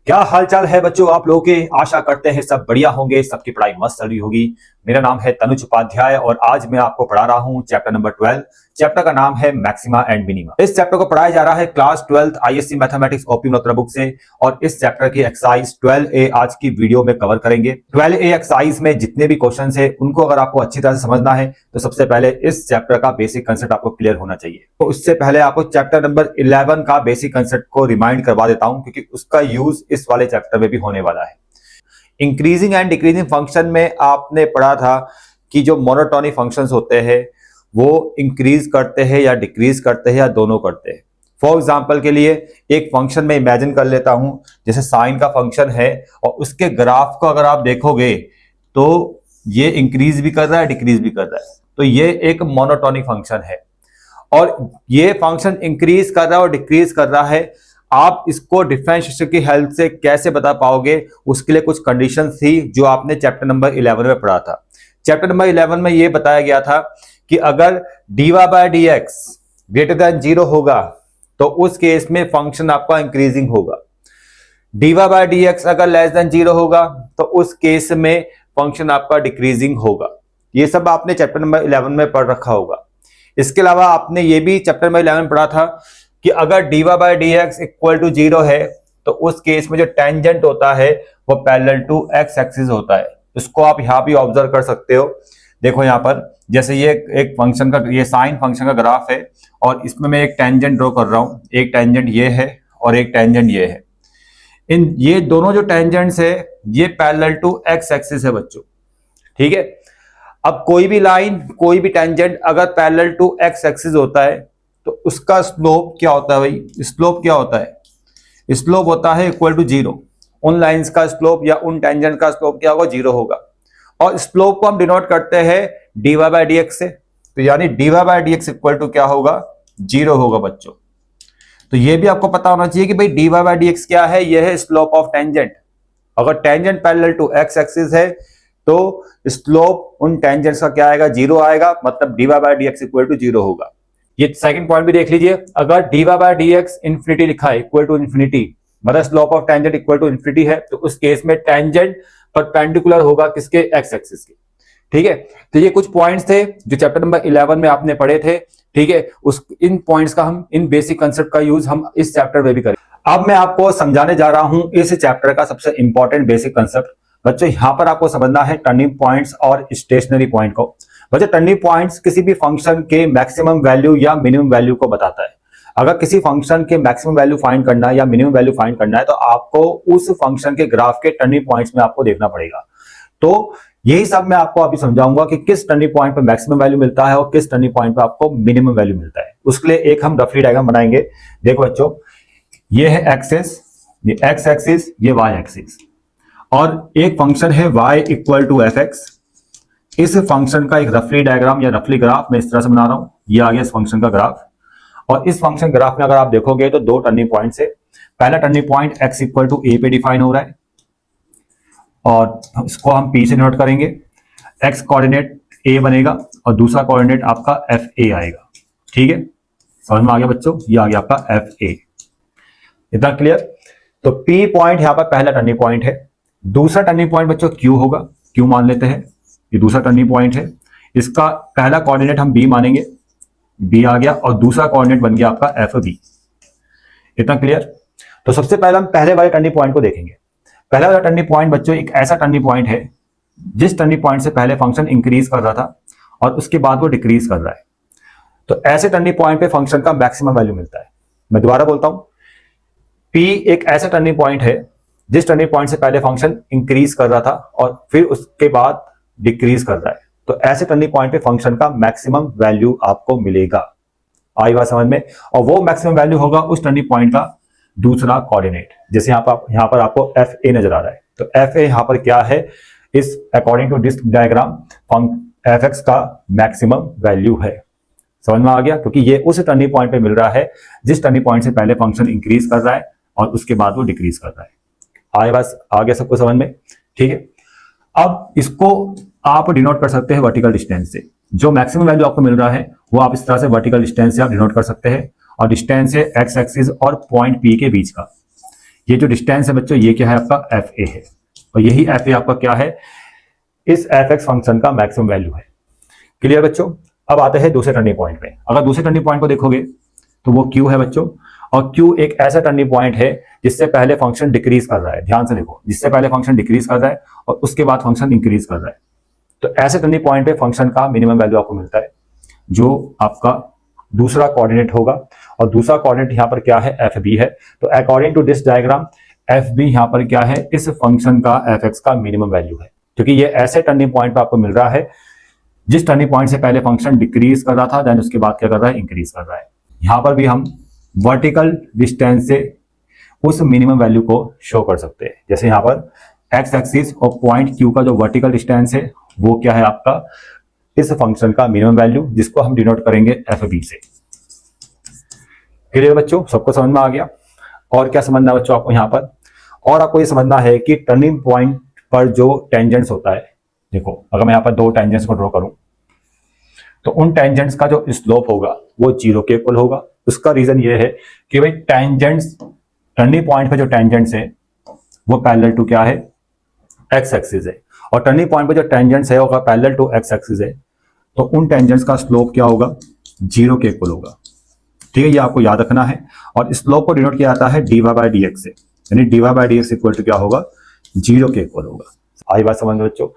क्या हालचाल है बच्चों आप लोगों के। आशा करते हैं सब बढ़िया होंगे, सबकी पढ़ाई मस्त चल रही होगी। मेरा नाम है तनुज उपाध्याय और आज मैं आपको पढ़ा रहा हूं चैप्टर नंबर 12। चैप्टर का नाम है मैक्सिमा एंड मिनिमा। इस चैप्टर को पढ़ाया जा रहा है class 12 ISC mathematics OP notes book से और इस चैप्टर की एक्सरसाइज 12A आज की वीडियो में कवर करेंगे। 12A एक्सरसाइज में जितने भी क्वेश्चन है उनको अगर आपको अच्छी तरह से समझना है तो सबसे पहले इस चैप्टर का बेसिक कंसेप्ट आपको क्लियर होना चाहिए। तो उससे पहले आपको चैप्टर नंबर 11 का बेसिक कंसेप्ट को रिमाइंड करवा देता हूं क्योंकि उसका यूज इस वाले चैप्टर में भी होने वाला है। इंक्रीजिंग एंड डिक्रीजिंग फंक्शन में आपने पढ़ा था कि जो मोनोटोनिक फंक्शंस होते हैं वो इंक्रीज करते हैं या डिक्रीज करते हैं या दोनों करते हैं। फॉर एग्जांपल के लिए एक फंक्शन में इमेजिन कर लेता हूं, जैसे साइन का फंक्शन है और उसके ग्राफ को अगर आप देखोगे तो ये इंक्रीज भी कर रहा है डिक्रीज भी कर रहा है, तो ये एक मोनोटोनिक फंक्शन है और ये फंक्शन इंक्रीज कर रहा है और डिक्रीज कर रहा है। आप इसको डिफरेंशिएशन की हेल्प से कैसे बता पाओगे, उसके लिए कुछ कंडीशंस थी जो आपने चैप्टर नंबर 11 में पढ़ा था। चैप्टर नंबर 11 में यह बताया गया था कि अगर dy/dx ग्रेटर देन 0 होगा तो उस केस में फंक्शन आपका इंक्रीजिंग होगा। dy/dx अगर लेस देन 0 होगा तो उस केस में फंक्शन आपका डिक्रीजिंग होगा। ये सब आपने चैप्टर नंबर 11 में पढ़ रखा होगा। इसके अलावा आपने ये भी चैप्टर नंबर 11 में पढ़ा था कि अगर dy/dx इक्वल टू 0 है तो उस केस में जो टेंजेंट होता है वो पैरेलल टू एक्स एक्सिस होता है। इसको आप यहां भी ऑब्जर्व कर सकते हो। देखो यहां पर जैसे ये एक फंक्शन का, ये साइन फंक्शन का ग्राफ है और इसमें मैं एक टेंजेंट ड्रॉ कर रहा हूं। एक टेंजेंट ये है और एक टेंजेंट ये है। इन ये दोनों जो टेंजेंट्स है ये पैरेलल टू एक्स एक्सिस है बच्चों, ठीक है। अब कोई भी लाइन, कोई भी टेंजेंट अगर पैरेलल टू एक्स एक्सिस होता है तो उसका स्लोप क्या होता है भाई? स्लोप क्या होता है? स्लोप होता है इक्वल टू 0। उन लाइंस का स्लोप या उन टेंजेंट का स्लोप क्या होगा? 0 होगा। और स्लोप को हम डिनोट करते हैं dy/dx से, तो यानी dy/dx इक्वल टू क्या होगा? 0 होगा बच्चों। तो ये भी आपको पता होना चाहिए कि भाई dy/dx क्या है? यह है स्लोप ऑफ टेंजेंट। अगर tangent parallel to x axis है तो स्लोप उन टेंजेंट्स का क्या आएगा? 0 आएगा, मतलब dy/dx इक्वल टू 0 होगा। ये सेकंड पॉइंट भी देख लीजिए, अगर dy/dx इंफिनिटी लिखा है इक्वल टू इंफिनिटी, मतलब slope of tangent equal to infinity है, तो उस केस में टेंजेंट परपेंडिकुलर होगा किसके? एक्स एक्सिस के, ठीक है। तो ये कुछ पॉइंट्स थे जो चैप्टर नंबर 11 में आपने पढ़े थे, ठीक है। इन पॉइंट्स का हम, इन बेसिक कंसेप्ट का यूज हम इस चैप्टर में भी करें। अब मैं आपको समझाने जा रहा हूं इस चैप्टर का सबसे इंपॉर्टेंट बेसिक कंसेप्ट। बच्चों यहां पर आपको समझना है टर्निंग पॉइंट्स और स्टेशनरी पॉइंट को। बच्चों टर्निंग पॉइंट्स किसी भी फंक्शन के मैक्सिमम वैल्यू या मिनिमम वैल्यू को बताता है। अगर किसी फंक्शन के मैक्सिमम वैल्यू फाइंड करना है या मिनिमम वैल्यू फाइंड करना है तो आपको उस फंक्शन के ग्राफ के टर्निंग पॉइंट्स में आपको देखना पड़ेगा। तो यही सब मैं आपको अभी समझाऊंगा कि किस टर्निंग पॉइंट पर मैक्सिमम वैल्यू मिलता है और किस टर्निंग पॉइंट पर आपको मिनिमम वैल्यू मिलता है। उसके लिए एक हम रफली डायग्राम बनाएंगे। देखो बच्चों, ये है एक्सिस, ये एक्स एक्सिस, ये वाई एक्सिस, और एक फंक्शन है y equal to f x. इस फंक्शन का एक रफली डायग्राम या रफली ग्राफ मैं इस तरह से बना रहा हूं। ये आ गया इस फंक्शन का ग्राफ, और इस फंक्शन ग्राफ में अगर आप देखोगे तो दो टर्निंग पॉइंट्स है। पहला turning point x equal to a पे डिफाइन हो रहा है और इसको हम p से नोट करेंगे। x कोऑर्डिनेट a बनेगा और दूसरा कोऑर्डिनेट आपका fa आएगा, ठीक है। समझ में आ गया बच्चों? ये आ गया आपका fa। इतना क्लियर? तो p पॉइंट यहां पर पहला टर्निंग पॉइंट है। दूसरा टर्निंग पॉइंट बच्चों q होगा, q मान लेते हैं, ये दूसरा टर्निंग पॉइंट है। इसका पहला कोऑर्डिनेट हम b मानेंगे, b आ गया, और दूसरा कोऑर्डिनेट बन गया आपका fb। इतना क्लियर? तो सबसे पहले हम पहले वाले टर्निंग पॉइंट को देखेंगे। पहला वाला टर्निंग पॉइंट बच्चों एक ऐसा टर्निंग पॉइंट है जिस टर्निंग पॉइंट से पहले फंक्शन इंक्रीज कर रहा था और उसके बाद वो डिक्रीज कर रहा है। तो ऐसे टर्निंग पॉइंट पे फंक्शन का मैक्सिमम वैल्यू मिलता है। मैं दोबारा बोलता हूं, p एक ऐसा टर्निंग पॉइंट है जिस टर्निंग पॉइंट से पहले फंक्शन इंक्रीज कर रहा था और फिर उसके बाद डिक्रीज कर रहा है। तो ऐसे टर्निंग पॉइंट पे फंक्शन का मैक्सिमम वैल्यू आपको मिलेगा। आई बात समझ में? और वो मैक्सिमम वैल्यू होगा उस टर्निंग पॉइंट का दूसरा कोऑर्डिनेट। जैसे यहां पर आपको fa नजर आ रहा है, तो fa यहां पर क्या है? इस according to this diagram fx का मैक्सिमम वैल्यू है। समझ में आ गया? क्योंकि ये उस टर्निंग पॉइंट पे मिल रहा है जिस टर्निंग पॉइंट से पहले फंक्शन इंक्रीज कर रहा है और उसके बाद वो डिक्रीज कर रहा है। आए बस आ गया सबको समझ में? ठीक है। अब इसको आप डिनोट कर सकते हैं वर्टिकल डिस्टेंस से। जो मैक्सिमम वैल्यू आपको मिल रहा है वो आप इस तरह से वर्टिकल डिस्टेंस से आप डिनोट कर सकते हैं, और डिस्टेंस है एक्स एक्सिस और पॉइंट पी के बीच का। ये जो डिस्टेंस है बच्चों, ये क्या है आपका एफ ए है, और यही एफ ए आपका क्या है, इस एफ एक्स फंक्शन का मैक्सिमम वैल्यू है। क्लियर बच्चों। अब आते हैं दूसरे टर्निंग पॉइंट पे। अगर दूसरे टर्निंग पॉइंट को देखोगे तो वो क्यू है बच्चों, और क्यू एक ऐसा टर्निंग पॉइंट है जिससे पहले फंक्शन डिक्रीज कर रहा है। ध्यान से देखो, जिससे पहले फंक्शन डिक्रीज कर रहा है और उसके बाद फंक्शन इंक्रीज कर रहा है। तो ऐसे टर्निंग पॉइंट पे फंक्शन का मिनिमम वैल्यू आपको मिलता है, जो आपका दूसरा कोऑर्डिनेट होगा, और दूसरा कोऑर्डिनेट यहाँ पर क्या है, एफ बी है। तो according to this diagram f b यहाँ पर क्या है, इस फंक्शन का एफ एक्स का मिनिमम वैल्यू है, क्योंकि ये ऐसे टर्निंग पॉइंट पे आपको मिल रहा है जिस टर्निंग पॉइंट से पहले फंक्शन डिक्रीज कर रहा था, देन उसके बाद क्या कर रहा है, इंक्रीज कर रहा है। यहां पर भी हम वर्टिकल डिस्टेंस से उस मिनिमम वैल्यू को शो कर सकते हैं। जैसे यहां पर एक्स एक्सिस और पॉइंट क्यू का जो वर्टिकल डिस्टेंस है वो क्या है आपका, इस फंक्शन का मिनिमम वैल्यू, जिसको हम डिनोट करेंगे एफ बी से। क्लियर बच्चों, सबको समझ में आ गया। और क्या समझना है बच्चों आपको यहाँ पर, और आपको ये समझना है कि टर्निंग पॉइंट पर जो टेंजेंट्स होता है, देखो अगर मैं यहाँ पर दो टेंजेंट्स को ड्रॉ करूं तो उन टेंजेंट्स का जो स्लोप होगा वो 0 के इक्वल होगा। उसका रीजन ये है कि भाई टेंजेंट्स, टर्निंग पॉइंट पे जो टेंजेंट्स है वो पैरेलल टू क्या है, एक्स एक्सिस है, और टर्निंग पॉइंट पे जो टेंजेंट्स है वो पैरेलल टू एक्स एक्सिस है, तो उन टेंजेंट्स का स्लोप क्या होगा, 0 के इक्वल होगा। ठीक है, ये आपको याद रखना है। और स्लोप को डिनोट किया जाता है dy बाय डी एक्स से, यानी dy by d x equal to क्या होगा, 0 के इक्वल होगा। आई बात समझ में बच्चों।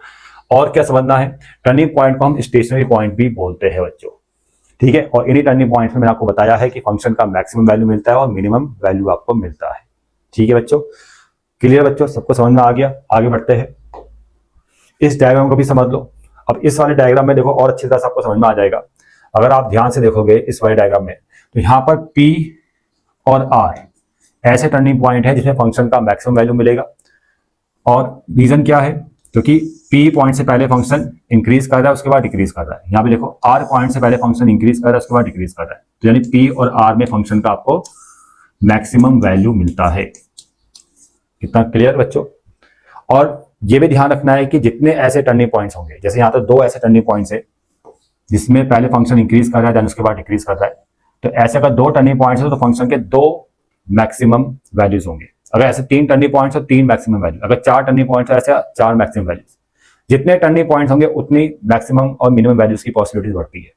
और क्या समझना है, टर्निंग पॉइंट को हम स्टेशनरी पॉइंट भी बोलते हैं बच्चों। ठीक है, और इन्हीं टर्निंग पॉइंट में मैंने आपको बताया है कि फंक्शन का मैक्सिमम वैल्यू मिलता है और मिनिमम वैल्यू आपको मिलता है। ठीक है बच्चों, क्लियर बच्चों, सबको समझ में आ गया। आगे बढ़ते हैं, इस डायग्राम को भी समझ लो। अब इस वाले डायग्राम में देखो और अच्छी तरह से आपको समझ में आ जाएगा। अगर आप ध्यान से देखोगे इस वाले डायग्राम में, तो यहाँ पर P और R ऐसे टर्निंग पॉइंट है जिसमें फंक्शन का मैक्सिमम वैल्यू मिलेगा। और रीजन क्या है, क्योंकि P पॉइंट से पहले फंक्शन इंक्रीज कर रहा है, उसके बाद डिक्रीज कर रहा है। यहाँ पे देखो R पॉइंट से पहले फंक्शन इंक्रीज कर रहा है, उसके बाद डिक्रीज कर रहा है, तो यानी P और R में फंक्शन का आपको मैक्सिमम वैल्यू मिलता है। कितना क्लियर बच्चों। और ये भी ध्यान रखना है कि जितने ऐसे टर्निंग पॉइंट्स होंगे, जैसे यहाँ तो दो ऐसे टर्निंग पॉइंट्स है जिसमें पहले फंक्शन इंक्रीज कर रहा है, देन उसके बाद डिक्रीज कर रहा है, तो ऐसे अगर दो टर्निंग पॉइंट्स है तो फंक्शन के दो मैक्सिमम वैल्यूज होंगे। अगर ऐसे 3 टर्निंग पॉइंट्स हो 3 मैक्सिमम वैल्यू, अगर 4 टर्निंग पॉइंट्स है ऐसे 4 मैक्सिमम वैल्यूज। जितने टर्निंग पॉइंट्स होंगे उतनी मैक्सिमम और मिनिमम वैल्यूज की पॉसिबिलिटीज बढ़ती है।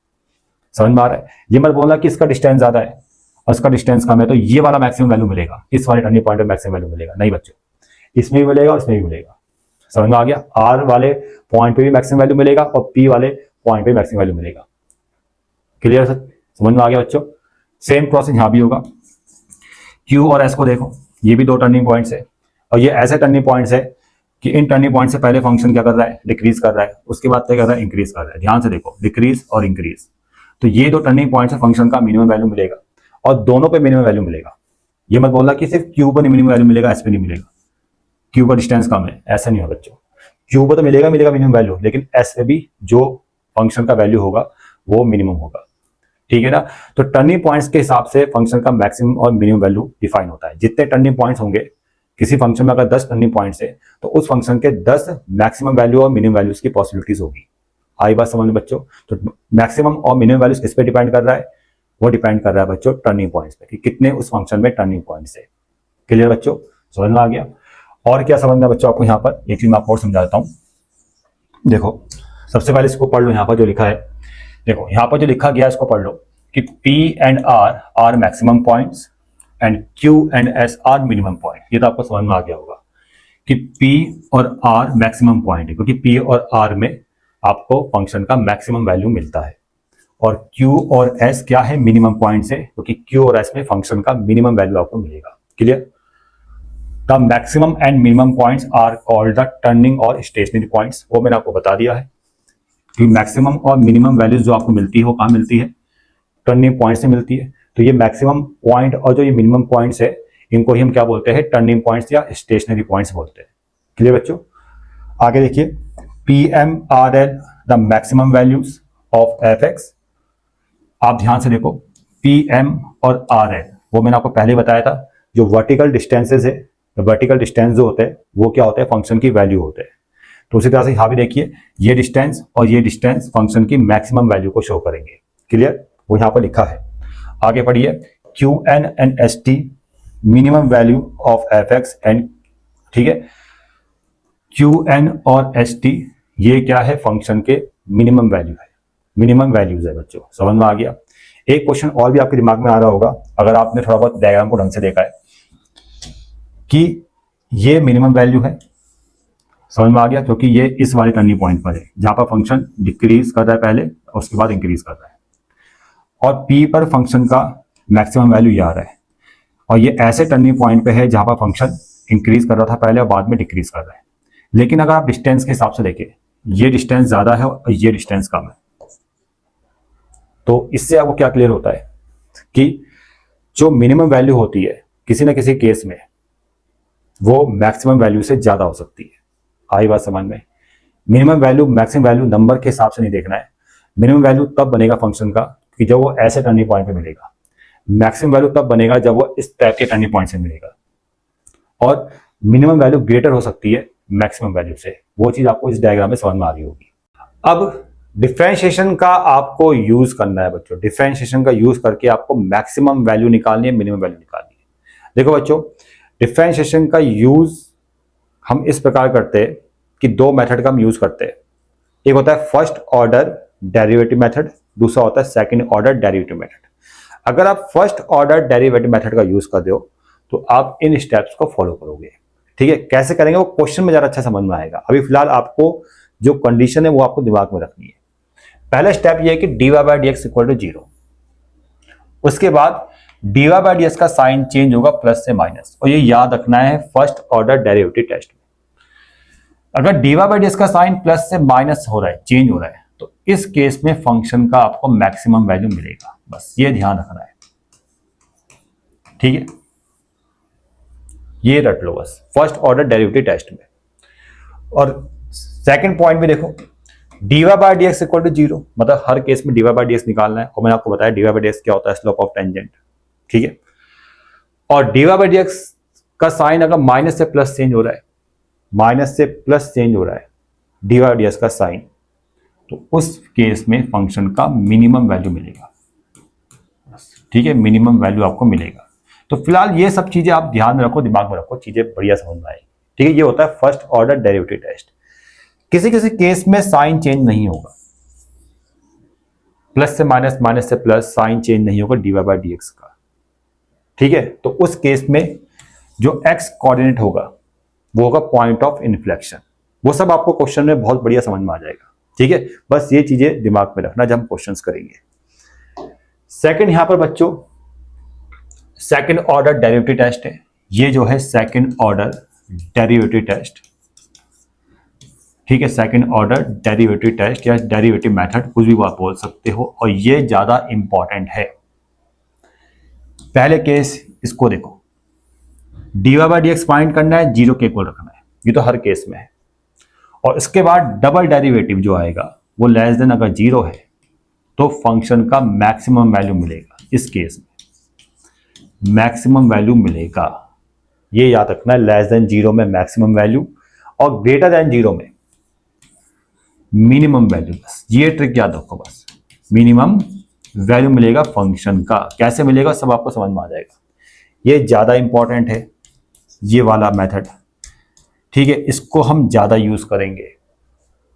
समझ में आ रहा है। ये मत बोलना कि इसका डिस्टेंस ज्यादा है और इसका डिस्टेंस कम है तो ये वाला मैक्सिमम वैल्यू मिलेगा, इस वाले टर्निंग पॉइंट में मैक्सिमम वैल्यू मिलेगा। नहीं बच्चों, इसमें भी मिलेगा और इसमें भी मिलेगा। समझ में आ गया। आर वाले पॉइंट पे भी मैक्सिमम वैल्यू मिलेगा और पी वाले पॉइंट पे मैक्सिमम वैल्यू मिलेगा। क्लियर सर, समझ में आ गया बच्चों। सेम प्रोसेस यहां भी होगा। क्यू और एस को देखो, ये भी दो टर्निंग पॉइंट्स है, और ये ऐसे टर्निंग पॉइंट्स है कि इन टर्निंग पॉइंट से पहले फंक्शन क्या कर रहा है, डिक्रीज कर रहा है, उसके बाद क्या कर रहा है, इंक्रीज कर रहा है। ध्यान से देखो, डिक्रीज और इंक्रीज, तो ये दो टर्निंग पॉइंट से फंक्शन का मिनिमम वैल्यू मिलेगा और दोनों पे मिनिमम वैल्यू मिलेगा। ये मत बोलना कि सिर्फ क्यू पर मिनिमम वैल्यू मिलेगा, एस पे नहीं मिलेगा, क्यू पर डिस्टेंस कम है, ऐसा नहीं हो बच्चों। क्यू पर तो मिलेगा मिनिमम वैल्यू, लेकिन एस पे भी जो फंक्शन का वैल्यू होगा वो मिनिमम होगा। ठीक है ना। तो टर्निंग पॉइंट्स के हिसाब से फंक्शन का मैक्सिमम और मिनिमम वैल्यू डिफाइन होता है। जितने टर्निंग पॉइंट्स होंगे किसी फंक्शन में, अगर 10 टर्निंग पॉइंट्स है तो उस फंक्शन के 10 मैक्सिमम वैल्यू और मिनिमम वैल्यूज की पॉसिबिलिटीज होगी। आई बात समझ में बच्चों। तो मैक्सिमम और मिनिमम वैल्यूज किस पे डिपेंड कर रहा है, वो डिपेंड कर रहा है बच्चों टर्निंग पॉइंट्स पे, कि कितने उस फंक्शन में टर्निंग पॉइंट्स है। क्लियर बच्चों, समझ में आ गया। और क्या समझना बच्चों आपको यहाँ पर, एक चीज मैं आपको और समझाता हूँ। देखो सबसे पहले इसको पढ़ लो, यहाँ पर जो लिखा है, देखो यहाँ पर जो लिखा गया इसको पढ़ लो कि P and R are maximum points and Q and S are minimum point. ये तो आपको समझ में आ गया होगा कि P और R मैक्सिमम पॉइंट है, क्योंकि P और R में आपको फंक्शन का मैक्सिमम वैल्यू मिलता है, और Q और S क्या है, मिनिमम पॉइंट्स है, क्योंकि Q और S में फंक्शन का मिनिमम वैल्यू आपको मिलेगा। Clear. The maximum and minimum points are called the turning और स्टेशनरी पॉइंट्स। वो मैंने आपको बता दिया है कि मैक्सिमम और मिनिमम वैल्यूज जो आपको मिलती है वो कहाँ मिलती है, टर्निंग पॉइंट से मिलती है। तो ये मैक्सिमम पॉइंट और जो ये मिनिमम पॉइंट्स है इनको ही हम क्या बोलते हैं, टर्निंग पॉइंट्स या स्टेशनरी पॉइंट्स बोलते हैं। क्लियर बच्चों। आगे देखिए, PM RL the maximum values of fx। आप ध्यान से देखो, PM और RL वो मैंने आपको पहले बताया था, जो वर्टिकल डिस्टेंसेज है, वर्टिकल डिस्टेंस जो होते हैं वो क्या होते हैं, फंक्शन की वैल्यू होते हैं। तो उसी तरह से यहाँ भी देखिए, ये डिस्टेंस और ये डिस्टेंस फंक्शन की मैक्सिमम वैल्यू को शो करेंगे। क्लियर, वो यहाँ पर लिखा है। आगे पढ़िए, QN and ST minimum value of F x and, ठीक है, क्यू एन और एस टी, ये क्या है, फंक्शन के मिनिमम वैल्यू है, मिनिमम वैल्यूज है बच्चों, समझ में आ गया। एक क्वेश्चन और भी आपके दिमाग में आ रहा होगा अगर आपने थोड़ा बहुत डायग्राम को ढंग से देखा है कि ये मिनिमम वैल्यू है, समझ में आ गया, क्योंकि ये इस वाले टर्निंग पॉइंट पर है जहां पर फंक्शन डिक्रीज कर रहा है पहले और उसके बाद इंक्रीज कर रहा है, और पी पर फंक्शन का मैक्सिमम वैल्यू ये आ रहा है, और ये ऐसे टर्निंग पॉइंट पे है जहां पर फंक्शन इंक्रीज कर रहा था पहले और बाद में डिक्रीज कर रहा है। लेकिन अगर आप डिस्टेंस के हिसाब से देखें, ये डिस्टेंस ज्यादा है और ये डिस्टेंस कम है, तो इससे आपको क्या क्लियर होता है कि जो मिनिमम वैल्यू होती है किसी न किसी केस में वो मैक्सिमम वैल्यू से ज्यादा हो सकती है। आई बात समझ में? Minimum value maximum value number के हिसाब से नहीं देखना है। मिनिमम वैल्यू तब बनेगा फंक्शन का कि जब वो ऐसे टर्निंग पॉइंट पे मिलेगा, मैक्सिमम वैल्यू तब बनेगा जब वो इस टाइप के टर्निंग पॉइंट से मिलेगा, और मिनिमम वैल्यू ग्रेटर हो सकती है मैक्सिमम वैल्यू से। वो चीज आपको इस डायग्राम में समझ में आ रही होगी। अब डिफरेंशिएशन का आपको यूज करना है बच्चों, डिफरेंशिएशन का यूज करके आपको मैक्सिमम वैल्यू निकालनी है, मिनिमम वैल्यू निकालनी है। देखो बच्चों, डिफरेंशिएशन का यूज हम इस प्रकार करते हैं कि दो मेथड का हम यूज करते हैं। एक होता है फर्स्ट ऑर्डर डेरिवेटिव मेथड, दूसरा होता है सेकंड ऑर्डर डेरिवेटिव मेथड। अगर आप फर्स्ट ऑर्डर डेरिवेटिव मेथड का यूज कर दो तो आप इन स्टेप्स को फॉलो करोगे, ठीक है। कैसे करेंगे वो क्वेश्चन में ज्यादा अच्छा समझ में आएगा। अभी फिलहाल आपको जो कंडीशन है वो आपको दिमाग में रखनी है। पहला स्टेप ये है कि dy by d x equal to 0। उसके बाद dy बाई डी एक्स का साइन चेंज होगा प्लस से माइनस, और ये याद रखना है फर्स्ट ऑर्डर डेरिवेटिव टेस्ट में। अगर dy बाई डी एक्स का साइन प्लस से माइनस हो रहा है, चेंज हो रहा है, तो इस केस में फंक्शन का आपको मैक्सिमम वैल्यू मिलेगा। बस ये ध्यान रखना है, ठीक है, ये रट लो बस फर्स्ट ऑर्डर डेरिवेटिव टेस्ट में। और सेकंड पॉइंट में देखो, dy by d x equal to 0, मतलब हर केस में dy बाई डी एक्स निकालना है, और मैंने आपको बताया dy बाई डी एक्स क्या होता है, स्लोप ऑफ टेंजेंट, ठीक है। और dy बाई डी एक्स का साइन अगर माइनस से प्लस चेंज हो रहा है, माइनस से प्लस चेंज हो रहा है dy बाई डी एक्स का साइन, तो उस केस में फंक्शन का मिनिमम वैल्यू मिलेगा, ठीक है, मिनिमम वैल्यू आपको मिलेगा। तो फिलहाल ये सब चीजें आप ध्यान में रखो, दिमाग में रखो, चीजें बढ़िया समझ में आएगी, ठीक है। ये होता है फर्स्ट ऑर्डर डेरिवेटिव टेस्ट। किसी किसी केस में साइन चेंज नहीं होगा, प्लस से माइनस, माइनस से प्लस, साइन चेंज नहीं होगा dy बाई डी एक्स का, ठीक है। तो उस केस में जो x कोऑर्डिनेट होगा वो होगा पॉइंट ऑफ इन्फ्लेक्शन। वो सब आपको क्वेश्चन में बहुत बढ़िया समझ में आ जाएगा, ठीक है। बस ये चीजें दिमाग में रखना जब हम क्वेश्चंस करेंगे। सेकंड यहां पर बच्चों सेकंड ऑर्डर डेरिवेटिव टेस्ट है। ये जो है सेकंड ऑर्डर डेरिवेटिव टेस्ट, ठीक है, सेकंड ऑर्डर डेरिवेटिव टेस्ट या डेरिवेटिव मेथड, कुछ भी आप बोल सकते हो, और ये ज्यादा इंपॉर्टेंट है। पहले केस इसको देखो, dy by d x find करना है, 0 के इक्वल रखना है, ये तो हर केस में है। और इसके बाद डबल डेरिवेटिव जो आएगा वो लेस देन अगर 0 है तो फंक्शन का मैक्सिमम वैल्यू मिलेगा। इस केस में मैक्सिमम वैल्यू मिलेगा, ये याद रखना है, लेस देन 0 में मैक्सिमम वैल्यू और ग्रेटर देन 0 में मिनिमम वैल्यू। बस ये ट्रिक याद रखो, बस मिनिमम वैल्यू मिलेगा फंक्शन का। कैसे मिलेगा सब आपको समझ में आ जाएगा। ये ज्यादा इंपॉर्टेंट है ये वाला मेथड, ठीक है, इसको हम ज्यादा यूज करेंगे,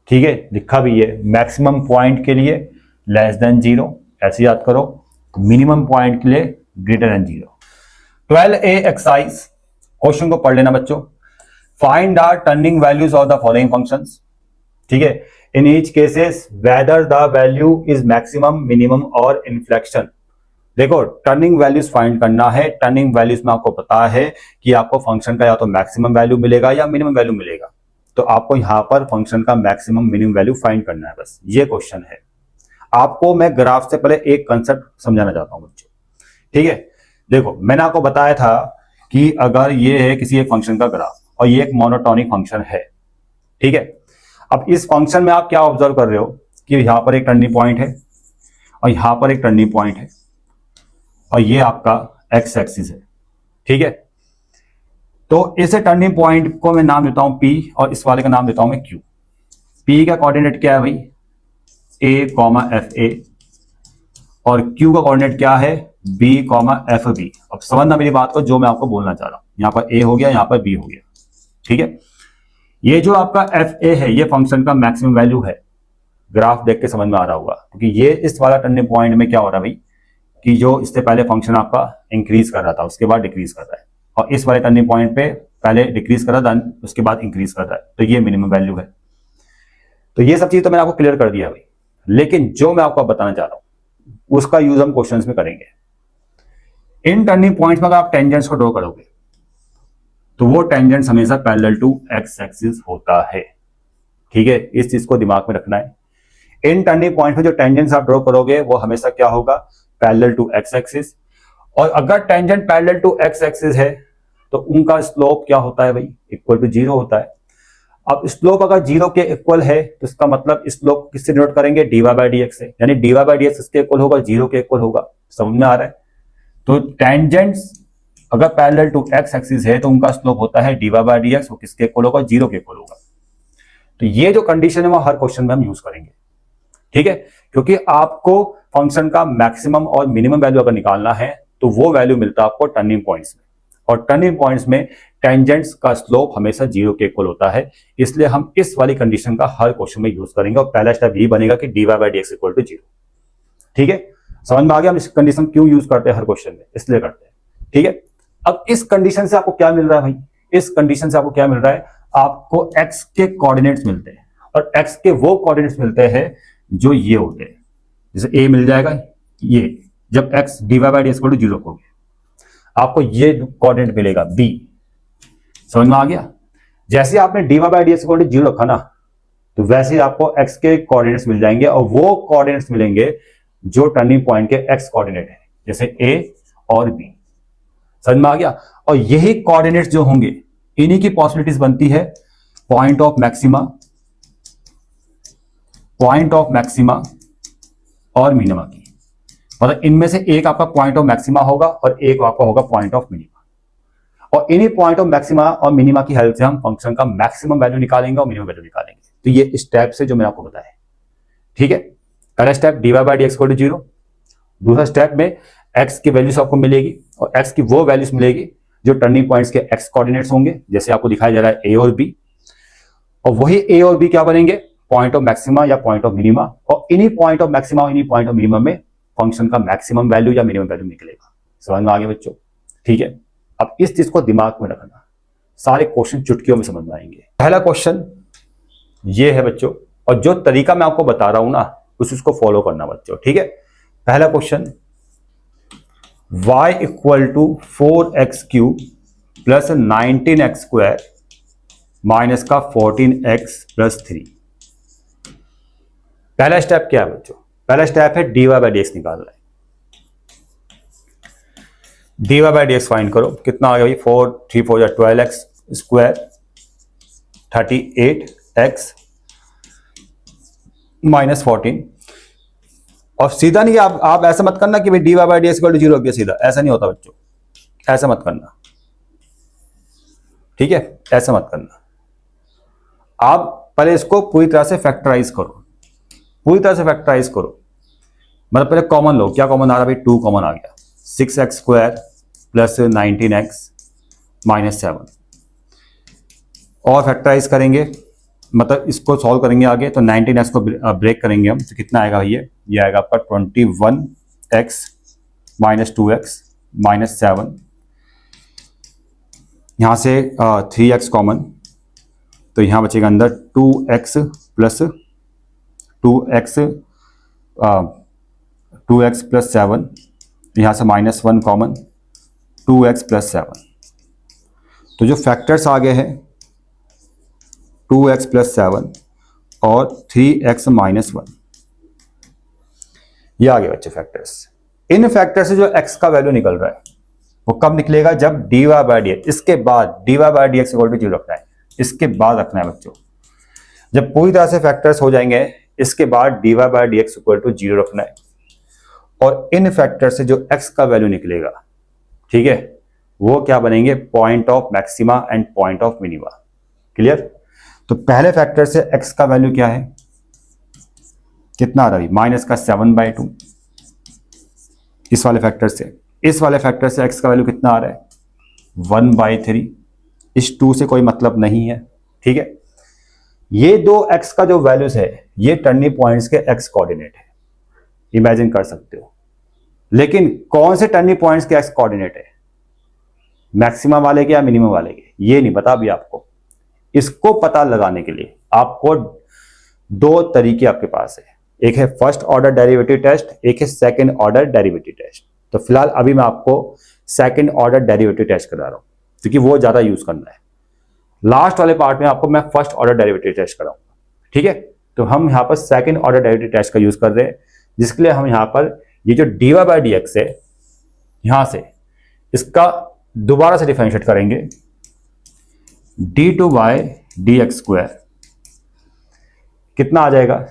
ठीक है। लिखा भी है मैक्सिमम पॉइंट के लिए लेस देन 0, ऐसे याद करो, मिनिमम पॉइंट के लिए greater than 0। 12A exercise, question को पढ़ लेना बच्चों। Find the turning values of the following functions, ठीक है। In each cases whether the value is maximum, minimum और इन्फ्लेक्शन। देखो टर्निंग वैल्यूज फाइंड करना है। टर्निंग वैल्यूज में आपको पता है कि आपको फंक्शन का या तो मैक्सिमम वैल्यू मिलेगा या मिनिमम वैल्यू मिलेगा, तो आपको यहां पर फंक्शन का मैक्सिमम मिनिमम वैल्यू फाइंड करना है, बस ये क्वेश्चन है। आपको मैं ग्राफ से पहले एक कंसेप्ट समझाना चाहता हूं बच्चों, ठीक है। देखो मैंने आपको बताया था कि अगर ये है किसी एक फंक्शन का ग्राफ और ये एक मोनोटोनिक फंक्शन है, ठीक है। अब इस फंक्शन में आप क्या ऑब्जर्व कर रहे हो कि यहां पर एक टर्निंग पॉइंट है और यहां पर एक टर्निंग पॉइंट है और ये आपका एक्स एक्सिस है, ठीक है। तो इस टर्निंग पॉइंट को मैं नाम देता हूं P और इस वाले का नाम देता हूं मैं Q। P का कोऑर्डिनेट क्या है भाई, A, FA, और Q का कोऑर्डिनेट क्या है, बी कॉमा एफ बी। अब समझना मेरी बात को, जो मैं आपको बोलना चाह रहा हूं, यहां पर ए हो गया, यहां पर बी हो गया, ठीक है। ये जो आपका एफ ए है, ये फंक्शन का मैक्सिमम वैल्यू है। ग्राफ देख के समझ में आ रहा होगा, क्योंकि ये इस वाला टर्निंग पॉइंट में क्या हो रहा है भाई, कि जो इससे पहले फंक्शन आपका इंक्रीज कर रहा था, उसके बाद डिक्रीज कर रहा है, और इस वाले टर्निंग पॉइंट पे पहले डिक्रीज कर रहा था, उसके बाद इंक्रीज कर रहा है, तो ये मिनिमम वैल्यू है। तो ये सब चीज तो मैंने आपको क्लियर कर दिया भाई, लेकिन जो मैं आपको बताना चाह रहा हूं उसका यूज हम क्वेश्चंस में करेंगे। इन टर्निंग पॉइंट्स में अगर आप टेंजेंट्स को ड्रॉ करोगे तो वो टेंजेंट्स हमेशा पैरेलल टू एक्स एक्सिस होता है, ठीक है। इस चीज को दिमाग में रखना है। इन टर्निंग पॉइंट में जो टेंजेंट्स आप ड्रॉ करोगे वो हमेशा क्या होगा, पैरेलल टू एक्स एक्सिस। और अगर tangent parallel to x axis है तो उनका स्लोप क्या होता है भाई, इक्वल टू जीरो होता है। अब स्लोप अगर जीरो के इक्वल है तो इसका मतलब स्लोप किससे डिनोट करेंगे, डीवाई बाई डी एक्स से, यानी डीवाई बाई डी एक्स किसके इक्वल होगा, जीरो के इक्वल होगा। समझ में आ रहा है। तो टेंजेंट्स अगर पैरेलल टू एक्स एक्सिस है तो उनका स्लोप होता है डीवाई बाई डी एक्स, वो किसके इक्वल होगा, जीरो के इक्वल होगा। तो ये जो कंडीशन है वो हर क्वेश्चन में हम यूज करेंगे, ठीक है। क्योंकि आपको फंक्शन का मैक्सिमम और मिनिमम वैल्यू अगर निकालना है तो वो वैल्यू मिलता है आपको टर्निंग पॉइंट्स में, और टर्निंग पॉइंट्स में टेंजेंट्स का स्लोप हमेशा जीरो के इक्वल होता है। इसलिए हम इस वाली कंडीशन का हर क्वेश्चन में यूज करेंगे, और पहला स्टेप यही बनेगा कि dy by d x equal to zero, ठीक है। समझ में आ गया हम इस कंडीशन क्यों यूज करते हैं हर क्वेश्चन में, इसलिए करते हैं, ठीक है। अब इस कंडीशन से आपको क्या मिल रहा है भाई, इस कंडीशन से आपको क्या मिल रहा है, आपको एक्स के कोऑर्डिनेट्स मिलते हैं, और एक्स के वो कोऑर्डिनेट्स मिलते हैं जो ये होते हैं। जैसे ए मिल जाएगा, ये जब x dy by d x equal to zero होगी आपको ये कोऑर्डिनेट मिलेगा बी। समझ में आ गया। जैसे आपने dy by d x equal to zero रखा ना, तो वैसे ही आपको एक्स के कोऑर्डिनेट्स मिल जाएंगे, और वो कोऑर्डिनेट्स मिलेंगे जो टर्निंग पॉइंट के एक्स कोऑर्डिनेट है, जैसे ए और बी। समझ में आ गया। और यही कोऑर्डिनेट्स जो होंगे इन्हीं की पॉसिबिलिटीज बनती है point of maxima, point of maxima और मिनिमा की। मतलब इनमें से एक आपका पॉइंट ऑफ मैक्सिमा होगा और एक आपका होगा पॉइंट ऑफ मिनिमा, और इन्हीं पॉइंट ऑफ मैक्सिमा और मिनिमा की हेल्प से हम फंक्शन का मैक्सिमम वैल्यू निकालेंगे और मिनिमम वैल्यू निकालेंगे। तो ये स्टेप से जो मैंने आपको बताया, ठीक है। पहला step dy by d x equal to zero, दूसरा स्टेप में एक्स की वैल्यूज आपको मिलेगी, और एक्स की वो वैल्यूज मिलेगी जो टर्निंग पॉइंट्स के एक्स कोऑर्डिनेट्स होंगे, जैसे आपको दिखाया जा रहा है ए और बी, और वही ए और बी क्या बनेंगे, पॉइंट ऑफ मैक्सिमा या पॉइंट ऑफ मिनिमा, और इन्हीं पॉइंट ऑफ मैक्सिमा और इन्हीं पॉइंट ऑफ मिनिमम में फंक्शन का मैक्सिमम वैल्यू या मिनिमम वैल्यू निकलेगा। समझ में आ गया बच्चों, ठीक है। अब इस चीज को दिमाग में रखना, सारे क्वेश्चन चुटकियों में समझ में आएंगे। पहला क्वेश्चन ये है बच्चों, और जो तरीका मैं आपको बता रहा हूं ना उस उसको फॉलो करना बच्चों, ठीक है। पहला question, y equal to 4x cube plus 19x square minus का 14x प्लस 3। पहला स्टेप क्या है बच्चों, पहला स्टेप है डीवाई बाई डी एक्स निकालना है। Dy by d x find करो, कितना आ गया भाई, 4 3 4 या 12x स्क्वायर 38x माइनस 14। और सीधा नहीं, आप ऐसा मत करना कि भाई dy by d x equal to zero हो गया सीधा, ऐसा नहीं होता बच्चों, ऐसा मत करना, ठीक है। ऐसा मत करना, आप पहले इसको पूरी तरह से फैक्टराइज करो, पूरी तरह से फैक्टराइज करो। मतलब पहले कॉमन लो, क्या कॉमन आ रहा है भाई, 2 कॉमन आ गया, 6x square plus 19x minus 7। और फैक्टराइज करेंगे, मतलब इसको सॉल्व करेंगे आगे, तो 19x को ब्रेक करेंगे हम, तो कितना आएगा ये आएगा आपका 21x माइनस 2x माइनस 7। यहाँ से 3x कॉमन, तो यहाँ बचेगा अंदर 2x प्लस 2x प्लस 7, यहाँ से माइनस 1 कॉमन, 2x प्लस 7। तो जो फैक्टर्स आ गए हैं 2x प्लस 7 और 3x माइनस 1, ये आ गए बच्चे फैक्टर्स। इन फैक्टर से जो x का वैल्यू निकल रहा है वो कब निकलेगा, जब डीवाई बाई डी एक्स, इसके बाद dy by d x equal to zero रखना है, इसके बाद रखना है बच्चों। जब पूरी तरह से फैक्टर्स हो जाएंगे इसके बाद dy by d x equal to zero रखना है, और इन फैक्टर से जो x का वैल्यू निकलेगा, ठीक है, वो क्या बनेंगे, point of maxima and point of minima. Clear. तो पहले फैक्टर से x का वैल्यू क्या है, कितना आ रहा है, माइनस का 7/2 इस वाले फैक्टर से, इस वाले फैक्टर से x का वैल्यू कितना आ रहा है 1/3। इस 2 से कोई मतलब नहीं है, ठीक है। ये दो x का जो वैल्यूज है ये टर्निंग पॉइंट्स के x कोऑर्डिनेट है, इमेजिन कर सकते हो। लेकिन कौन से टर्निंग पॉइंट्स के x कोऑर्डिनेट है, मैक्सिमम वाले के या मिनिमम वाले के, ये नहीं पता अभी आपको। इसको पता लगाने के लिए आपको दो तरीके आपके पास है, एक है फर्स्ट ऑर्डर डेरिवेटिव टेस्ट, एक है सेकंड ऑर्डर डेरिवेटिव टेस्ट। तो फिलहाल अभी मैं आपको सेकंड ऑर्डर डेरिवेटिव टेस्ट करा रहा हूं क्योंकि वो ज्यादा यूज करना है। लास्ट वाले पार्ट में आपको मैं फर्स्ट ऑर्डर डेरिवेटिव टेस्ट कराऊंगा, ठीक है। तो हम यहां पर सेकंड ऑर्डर डेरिवेटिव टेस्ट का यूज कर रहे हैं, जिसके लिए हम यहां पर ये जो dy/dx है यहां से इसका दोबारा से डिफरेंशिएट करेंगे, d2/dx² कितना आ जाएगा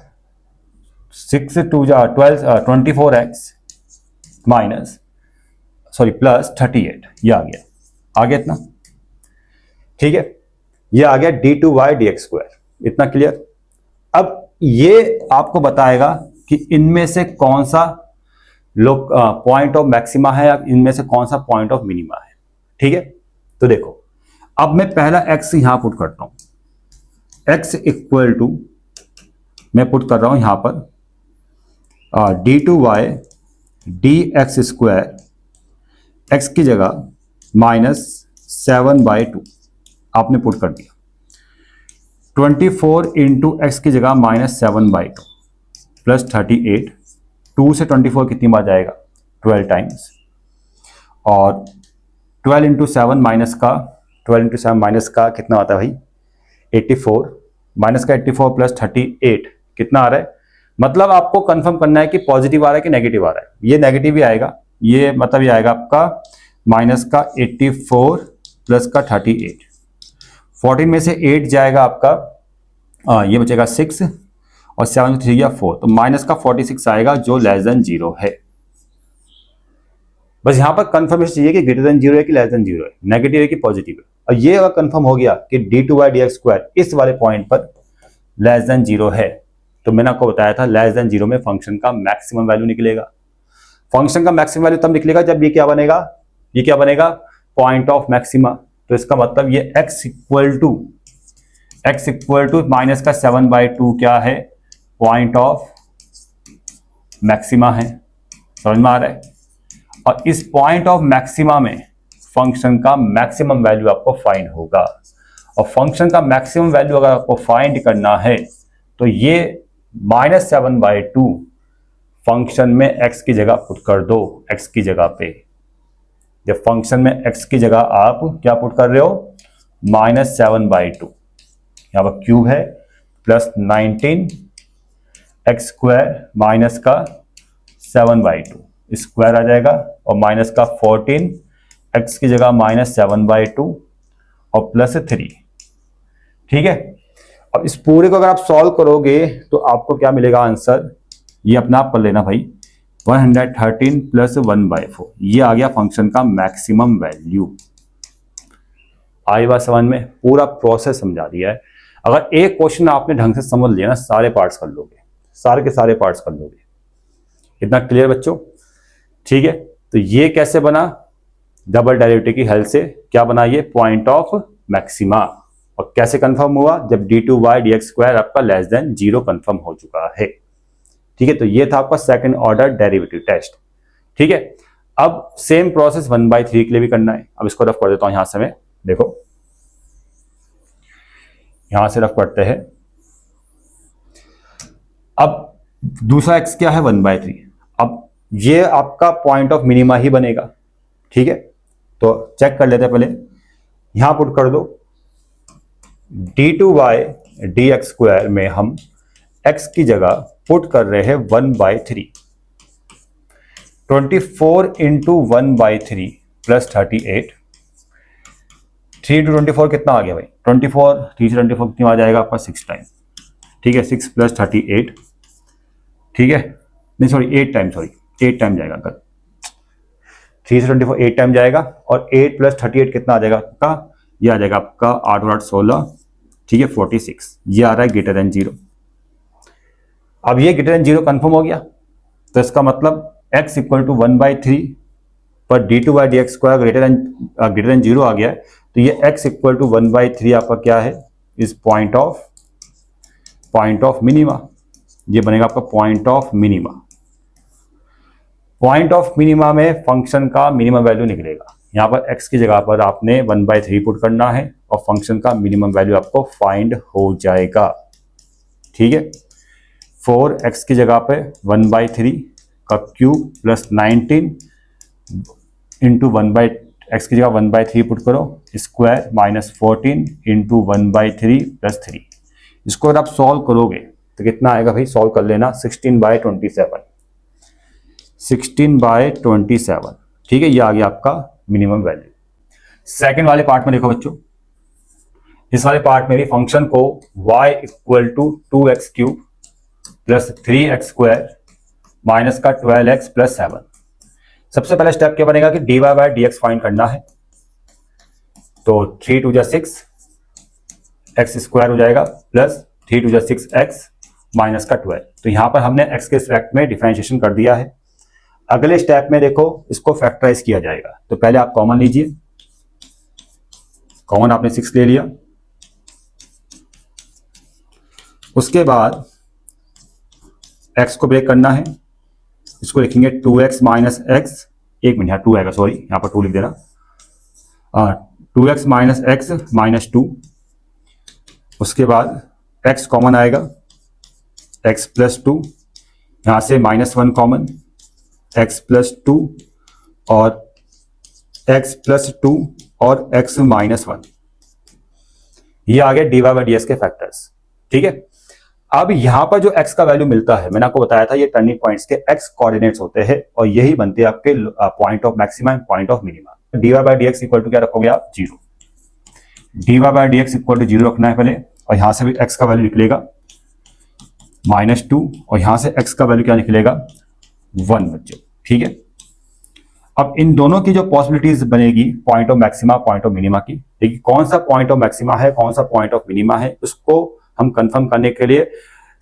6 2 12 24x माइनस प्लस 38, ये आ गया इतना, ठीक है। ये आ गया d2/dx², इतना क्लियर। अब ये आपको बताएगा कि इनमें से कौन सा पॉइंट ऑफ मैक्सिमा है या इनमें से कौन सा पॉइंट ऑफ मिनिमा है, ठीक है। तो देखो अब मैं पहला x यहां पुट करता हूं, x इक्वल टू मैं पुट कर रहा हूं यहां पर d2/dx², x की जगह -7/2 आपने पुट कर दिया। 24 इंटू एक्स की जगह -7/2 प्लस 38, 2 से 24 कितनी बार जाएगा 12 टाइम्स, और 12 इंटू 7 माइनस का कितना आता है भाई 84, माइनस का 84 प्लस 38 कितना आ रहा है। मतलब आपको कंफर्म करना है कि पॉजिटिव आ रहा है कि नेगेटिव आ रहा है। ये नेगेटिव ही आएगा, ये मतलब ये आएगा आपका माइनस का 84 प्लस का 38, 14 में से 8 जाएगा आपका ये बचेगा 6 और 7 3 या 4, तो माइनस का 46 आएगा जो लेस देन 0 है। बस यहां पर कंफर्मेशन चाहिए कि ग्रेटर देन 0 है कि लेस देन 0 है, नेगेटिव है कि पॉजिटिव है। और ये अगर कंफर्म हो गया कि d2/dx² इस वाले पॉइंट पर लेस देन 0 है, तो मैंने आपको बताया था लेस देन 0 में फंक्शन का मैक्सिमम वैल्यू निकलेगा। फंक्शन का मैक्सिमम वैल्यू तब निकलेगा जब ये क्या बनेगा पॉइंट ऑफ मैक्सिमा। तो इसका मतलब ये x इक्वल टू माइनस का 7/2 क्या है पॉइंट ऑफ मैक्सिमा है, समझ में आ रहा है। और इस पॉइंट ऑफ मैक्सिमा में फंक्शन का मैक्सिमम वैल्यू आपको फाइंड होगा, और फंक्शन का मैक्सिमम वैल्यू अगर आपको फाइंड करना है तो ये -7/2 फंक्शन में x की जगह पुट कर दो, x की जगह पे। जब फंक्शन में x की जगह आप क्या पुट कर रहे हो -7/2, यहां पर क्यूब है, प्लस 19 x² माइनस का 7/2 स्क्वायर आ जाएगा, और माइनस का 14 x की जगह -7/2 और प्लस 3, ठीक है। अब इस पूरे को अगर आप सॉल्व करोगे तो आपको क्या मिलेगा आंसर, ये अपना आप कर लेना भाई 113 प्लस 1/4, ये आ गया फंक्शन का मैक्सिमम वैल्यू। आई बात समझ में, पूरा प्रोसेस समझा दिया है। अगर एक क्वेश्चन आपने ढंग से समझ लिया ना, सारे पार्ट्स कर लोगे, सारे के सारे पार्ट्स कर लोगे। इतना क्लियर बच्चों, ठीक है। तो ये कैसे बना, डबल डेरिवेटिव की हेल्प से क्या बना, ये पॉइंट ऑफ मैक्सिमा। और कैसे कंफर्म हुआ, जब d2/dx² आपका लेस देन 0 कंफर्म हो चुका है, ठीक है। तो ये था आपका सेकंड ऑर्डर डेरिवेटिव टेस्ट, ठीक है। अब सेम प्रोसेस 1/3 के लिए भी करना है। अब इसको रफ कर देता हूं यहां से मैं, देखो यहां से रफ करते हैं। अब दूसरा x क्या है 1/3। अब ये आपका पॉइंट ऑफ मिनिमा ही बनेगा, ठीक है। तो चेक कर लेते हैं, पहले यहां पुट कर दो d2/dx² में हम x की जगह पुट कर रहे हैं 1/3, 24 इंटू 1/3 प्लस 38, 3 इंटू 24 कितना आ गया भाई 24, 3 से 24 कितना आ जाएगा आपका 6 टाइम, ठीक है। 6 प्लस 38, ठीक है, नहीं सॉरी 8 टाइम जाएगा अंकल, 3 से 24 8 टाइम जाएगा, और 8 प्लस 38 कितना आ जाएगा आपका, ये आ जाएगा आपका 8 और 8 16, ठीक है 46, ये आ रहा है ग्रेटर देन 0। अब ये ग्रेटर देन 0 कंफर्म हो गया, तो इसका मतलब x इक्वल टू 1/3 पर d2/dx² ग्रेटर देन 0 आ गया है, तो ये x इक्वल टू 1/3 आपका क्या है, इज पॉइंट ऑफ मिनिमा। ये बनेगा आपका point of minima. Point of minima में फंक्शन का मिनिमम वैल्यू निकलेगा। यहां पर x की जगह पर आपने 1/3 पुट करना है और फंक्शन का मिनिमम वैल्यू आपको फाइंड हो जाएगा। ठीक है, 4x की जगह पे 1/3 का क्यूब प्लस 19 इंटू x की जगह 1/3 पुट करो स्क्वायर माइनस 14 इंटू 1/3 प्लस 3। इसको अगर आप सॉल्व करोगे तो कितना आएगा भाई, सॉल्व कर लेना, 16/27। ठीक है, ये आ गया आपका मिनिमम वैल्यू। सेकंड वाले पार्ट में देखो बच्चों, इस वाले पार्ट में भी फंक्शन को y equal to 2x³ plus 3x² minus का 12x प्लस 7। सबसे पहला स्टेप क्या बनेगा कि dy/dx फाइंड करना है। तो 3 2 6 x² हो जाएगा प्लस 3 2 6x माइनस का 12। तो यहां पर हमने x के रिस्पेक्ट में डिफरेंशिएशन कर दिया है। अगले स्टेप में देखो इसको फैक्टराइज किया जाएगा। तो पहले आप कॉमन लीजिए, कॉमन आपने 6 ले लिया। उसके बाद x को ब्रेक करना है, इसको लिखेंगे 2x माइनस x, एक मिनट, यहाँ 2 आएगा, सॉरी यहाँ पर 2 लिख देना, 2x माइनस x माइनस 2। उसके बाद x कॉमन आएगा, x प्लस 2, यहाँ से -1 कॉमन, x प्लस 2 और x प्लस 2 और x माइनस 1। ये आ गया dy/dx के फैक्टर्स। ठीक है, अब यहां पर जो x का वैल्यू मिलता है, मैंने आपको बताया था ये टर्निंग पॉइंट्स के x कोऑर्डिनेट्स होते हैं और यही बनते हैं आपके point of maxima and point of minima. dy/dx equal to क्या रखोगे आप, 0। dy/dx इक्वल टू 0 रखना है पहले, और यहां से भी x का वैल्यू निकलेगा -2 और यहां से x का वैल्यू क्या निकलेगा, 1 बच्चों। ठीक है, अब इन दोनों की जो पॉसिबिलिटीज बनेगी point of maxima point of minima की, देखिए कौन सा पॉइंट ऑफ मैक्सिमा है कौन सा पॉइंट ऑफ मिनिमा है, उसको हम कंफर्म करने के लिए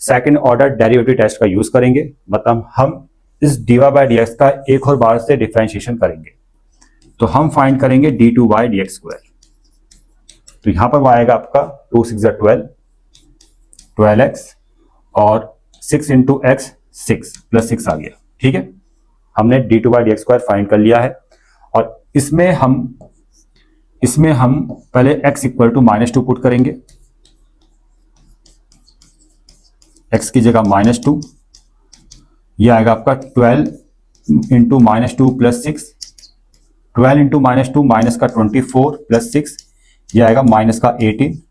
सेकंड ऑर्डर डेरिवेटिव टेस्ट का यूज करेंगे। मतलब हम इस dy/dx का एक और बार से डिफरेंशिएशन करेंगे। तो हम फाइंड करेंगे d2/dx²। तो यहां पर वो आएगा आपका 2 6 12x और 6 इंटू x 6 प्लस 6 आ गया। ठीक है, हमने d2/dx² फाइंड कर लिया है और इसमें हम पहले x इक्वल टू -2 पुट करेंगे, x की जगह -2, ये आएगा आपका 12 इंटू -2 प्लस 6, 12 इंटू -2 माइनस का 24 प्लस 6, ये आएगा माइनस का 18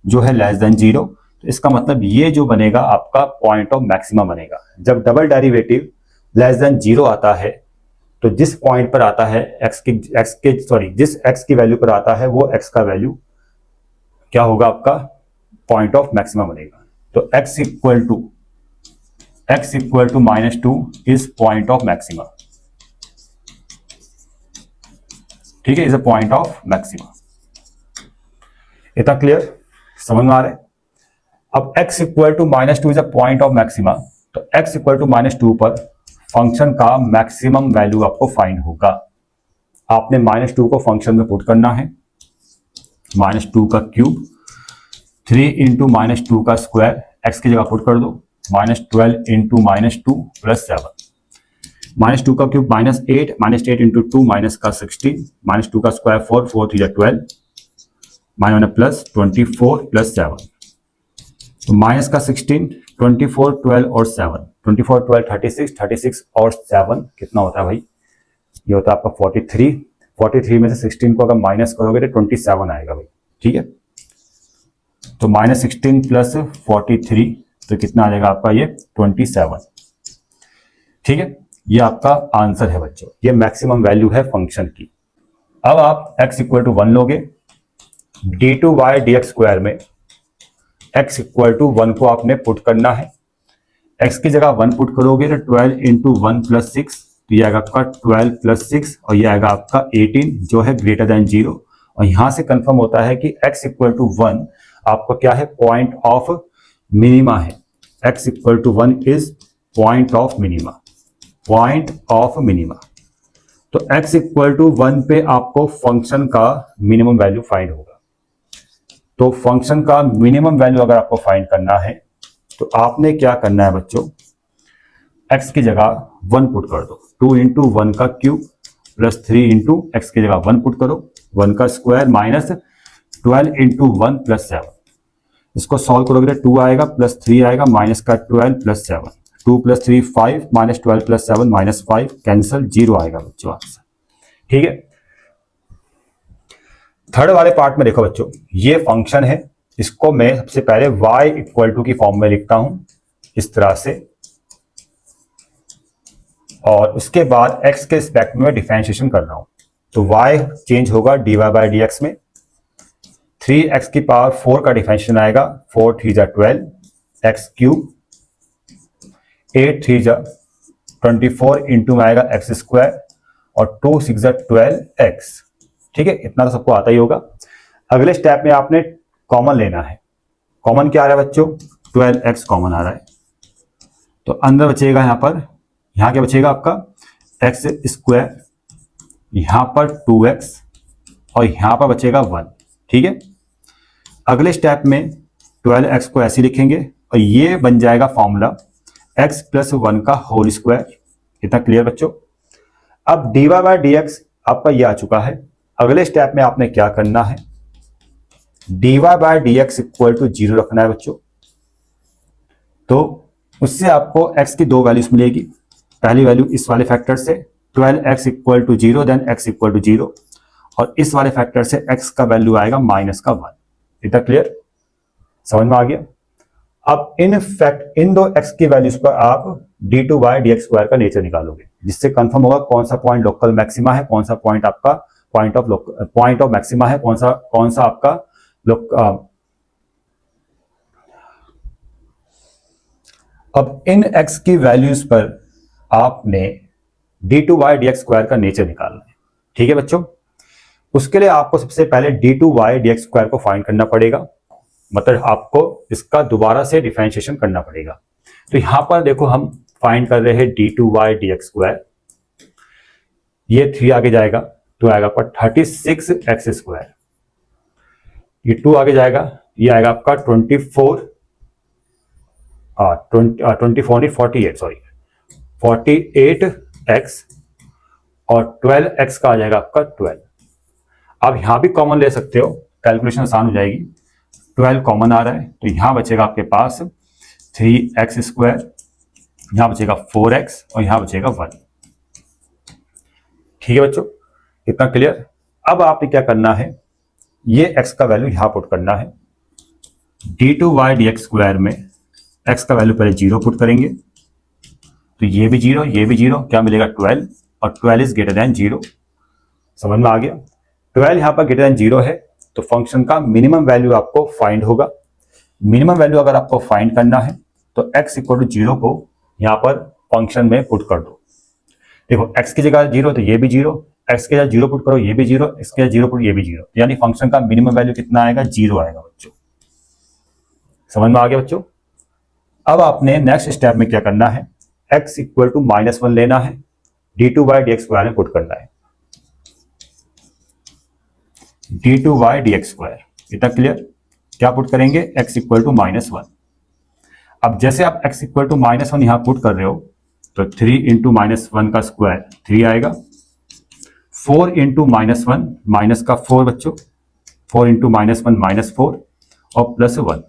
जो है लेस देन 0। तो इसका मतलब ये जो बनेगा आपका पॉइंट ऑफ मैक्सिमा बनेगा। जब डबल डेरिवेटिव लेस देन 0 आता है तो जिस पॉइंट पर आता है जिस x की वैल्यू पर आता है वो x का वैल्यू क्या होगा, आपका पॉइंट ऑफ मैक्सिमा बनेगा। तो x equal to -2 is point of maxima. ठीक है, is a point of maxima. इतना क्लियर, समझ में आ रहा है। अब x equal to -2 is a point of maxima, तो x इक्वल टू -2 पर फंक्शन का मैक्सिमम वैल्यू आपको फाइंड होगा। आपने -2 को फंक्शन में पुट करना है, -2 का क्यूब 3 इंटू -2 का स्क्वायर, x की जगह पुट कर दो, -12 इंटू -2 प्लस 7, -2 का क्यूब -8, -8 इंटू 2 माइनस का 16, -2 का स्क्वायर 4 4 3 12 -1 प्लस 24 प्लस 7। तो माइनस का 16, 24 12 और 7, 24 12 36, 36 और 7 कितना होता है भाई, ये होता है आपका 43। 43 में से 16 को अगर माइनस करोगे तो 27 आएगा भाई। ठीक है, तो -16 प्लस 43 तो कितना आ जाएगा आपका, ये 27। ठीक है, ये आपका आंसर है बच्चों, ये मैक्सिमम वैल्यू है फंक्शन की। अब आप x इक्वल टू 1 लोगे, d2/dx² में x इक्वल टू 1 को आपने पुट करना है। x की जगह 1 पुट करोगे तो 12 इंटू 1 प्लस 6, तो ये आएगा आपका 12 प्लस 6 और ये आएगा आपका 18 जो है ग्रेटर देन 0। और यहां से कंफर्म होता है कि x इक्वल टू 1 आपका क्या है, पॉइंट ऑफ मिनिमा है। x equal to 1 is point of minima. Point of minima. तो x इक्वल टू 1 पे आपको फंक्शन का मिनिमम वैल्यू फाइंड होगा। तो फंक्शन का मिनिमम वैल्यू अगर आपको फाइंड करना है तो आपने क्या करना है बच्चों, x की जगह 1 पुट कर दो। 2 इंटू 1 का क्यूब प्लस 3 इंटू एक्स की जगह 1 पुट करो, 1 का स्क्वायर माइनस 12 इंटू 1 प्लस 7। इसको सॉल्व करोगे तो 2 आएगा प्लस 3 आएगा माइनस का 12 plus 7। 2 plus 3 5 minus 12 plus 7 minus 5 cancel, 0 आएगा बच्चों आंसर। ठीक है, थर्ड वाले पार्ट में देखो बच्चों, ये फंक्शन है, इसको मैं सबसे पहले y इक्वल टू की फॉर्म में लिखता हूं इस तरह से, और उसके बाद x के रिस्पेक्ट में डिफरेंशिएशन कर रहा हूं। तो y चेंज होगा dy बाई डी एक्स में, 3x की पावर 4 का डिफरेंशिएशन आएगा, 4 3 जा 12 एक्स क्यूब, 8 3 जा 24 इंटू में आएगा एक्स स्क्वायर और 2 6 जा 12 एक्स। ठीक है, इतना तो सबको आता ही होगा। अगले स्टेप में आपने कॉमन लेना है। कॉमन क्या आ रहा है बच्चों, 12x कॉमन आ रहा है। तो अंदर बचेगा यहां पर, यहां क्या बचेगा आपका एक्स स्क्वायर, यहां पर 2x और यहां पर बचेगा 1। ठीक है, अगले स्टेप में 12x को ऐसे लिखेंगे और ये बन जाएगा फॉर्मूला x प्लस 1 का होल स्क्वायर। इतना क्लियर बच्चों। अब dy बाई डी एक्स आपका ये आ चुका है। अगले स्टेप में आपने क्या करना है, dy by d x equal to 0 रखना है बच्चों। तो उससे आपको x की दो वैल्यूज मिलेगी। पहली वैल्यू इस वाले फैक्टर से 12x equal to 0 then x equal to 0, और इस वाले फैक्टर से x का वैल्यू आएगा माइनस का 1। इतना क्लियर, समझ में आ गया। अब इन दो x की वैल्यूज पर आप d2 by d x square का नेचर निकालोगे, जिससे कंफर्म होगा कौन सा पॉइंट लोकल मैक्सिमा है, कौन सा पॉइंट आपका पॉइंट ऑफ मैक्सिमा है, कौन सा आपका अब इन x की वैल्यूज पर आपने d2 by d x square का नेचर निकालना है। ठीक है बच्चों, उसके लिए आपको सबसे पहले d2 by d x square को फाइंड करना पड़ेगा, मतलब आपको इसका दोबारा से डिफरेंशिएशन करना पड़ेगा। तो यहां पर देखो हम फाइंड कर रहे हैं d2 by d x square, ये 3 आगे जाएगा तो आएगा आपका 36 एक्स स्क्वायर, ये 2 आगे जाएगा, ये आएगा आपका 48 एक्स और 12 एक्स का आ जाएगा आपका 12। अब यहां भी कॉमन ले सकते हो, कैलकुलेशन आसान हो जाएगी। 12 कॉमन आ रहा है तो यहां बचेगा आपके पास 3x स्क्वायर, यहां बचेगा 4x और यहां बचेगा 1। ठीक है बच्चों, इतना क्लियर। अब आपने क्या करना है, ये x का वैल्यू यहां पुट करना है। d2 by d x square में x का वैल्यू पहले 0 पुट करेंगे, तो ये भी 0 ये भी 0, क्या मिलेगा 12, और 12 इज ग्रेटर देन 0। समझ में आ गया। 12 यहां पर ग्रेटर देन 0 है तो फंक्शन का मिनिमम वैल्यू आपको फाइंड होगा। मिनिमम वैल्यू अगर आपको फाइंड करना है तो x इक्वल टू 0 को यहां पर फंक्शन में पुट कर दो। देखो x की जगह 0 तो ये भी 0, x की जगह 0 पुट करो ये भी 0, x की जगह 0 पुट ये भी 0, यानी फंक्शन का मिनिमम वैल्यू कितना आएगा, 0 आएगा बच्चों। समझ में आ गया बच्चों। अब आपने नेक्स्ट स्टेप में क्या करना है, x इक्वल टू -1 लेना है, d2 by d x square में पुट करना है, d2 by d x square. इतना क्लियर, क्या पुट करेंगे, x इक्वल टू -1। अब जैसे आप x इक्वल टू -1 यहां पुट कर रहे हो तो 3 इंटू -1 का स्क्वायर 3 आएगा, 4 इंटू -1 माइनस का 4 बच्चों, 4 इंटू -1 -4 और प्लस 1।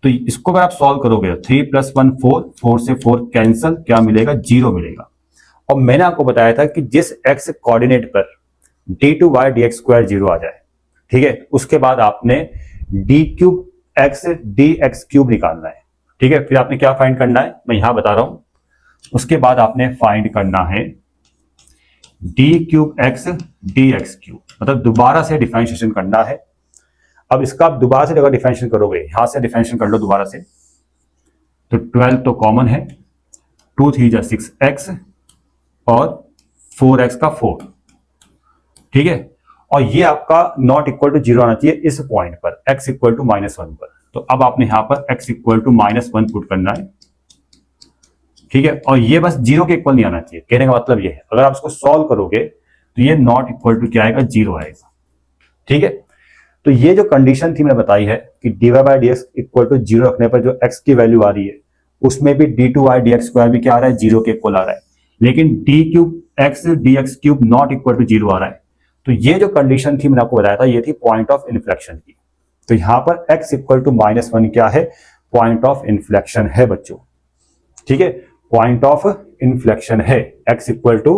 तो इसको अगर आप सॉल्व करोगे 3 + 1 4, 4 से 4 कैंसिल, क्या मिलेगा, 0 मिलेगा। और मैंने आपको बताया था कि जिस x कोऑर्डिनेट पर d2 by d x square 0 आ जाए, ठीक है, उसके बाद आपने d³ x dx³ निकालना है। ठीक है, फिर आपने क्या फाइंड करना है, मैं यहां बता रहा हूं। उसके बाद आपने फाइंड करना है d³ x dx³, मतलब दोबारा से डिफरेंशिएशन करना है। अब इसका आप दोबारा से अगर डिफरेंशिएशन करोगे, यहां से डिफरेंशिएशन कर लो दोबारा से, तो 12 तो कॉमन है, 2 3 जा 6x और 4x का 4। ठीक है, और ये आपका नॉट इक्वल टू 0 आना चाहिए इस पॉइंट पर, x इक्वल टू -1 पर। तो अब आपने यहां पर x इक्वल टू -1 पुट करना है, ठीक है, और ये बस 0 के इक्वल नहीं आना चाहिए। कहने का मतलब ये है अगर आप इसको सॉल्व करोगे तो ये नॉट इक्वल टू क्या आएगा, 0 आएगा। ठीक है, तो ये जो कंडीशन थी मैंने बताई है कि dy by d x equal to 0 रखने पर जो x की वैल्यू आ रही है उसमें भी d2y dx स्क्वायर भी क्या आ रहा है, 0 के इक्वल आ रहा है, लेकिन d cube x dx cube not equal to 0 आ रहा है। तो ये जो कंडीशन थी मैंने आपको बताया था ये थी पॉइंट ऑफ इन्फ्लेक्शन की। तो यहां पर x इक्वल टू -1 क्या है, पॉइंट ऑफ इन्फ्लेक्शन है बच्चों। ठीक है, पॉइंट ऑफ इन्फ्लेक्शन है x इक्वल टू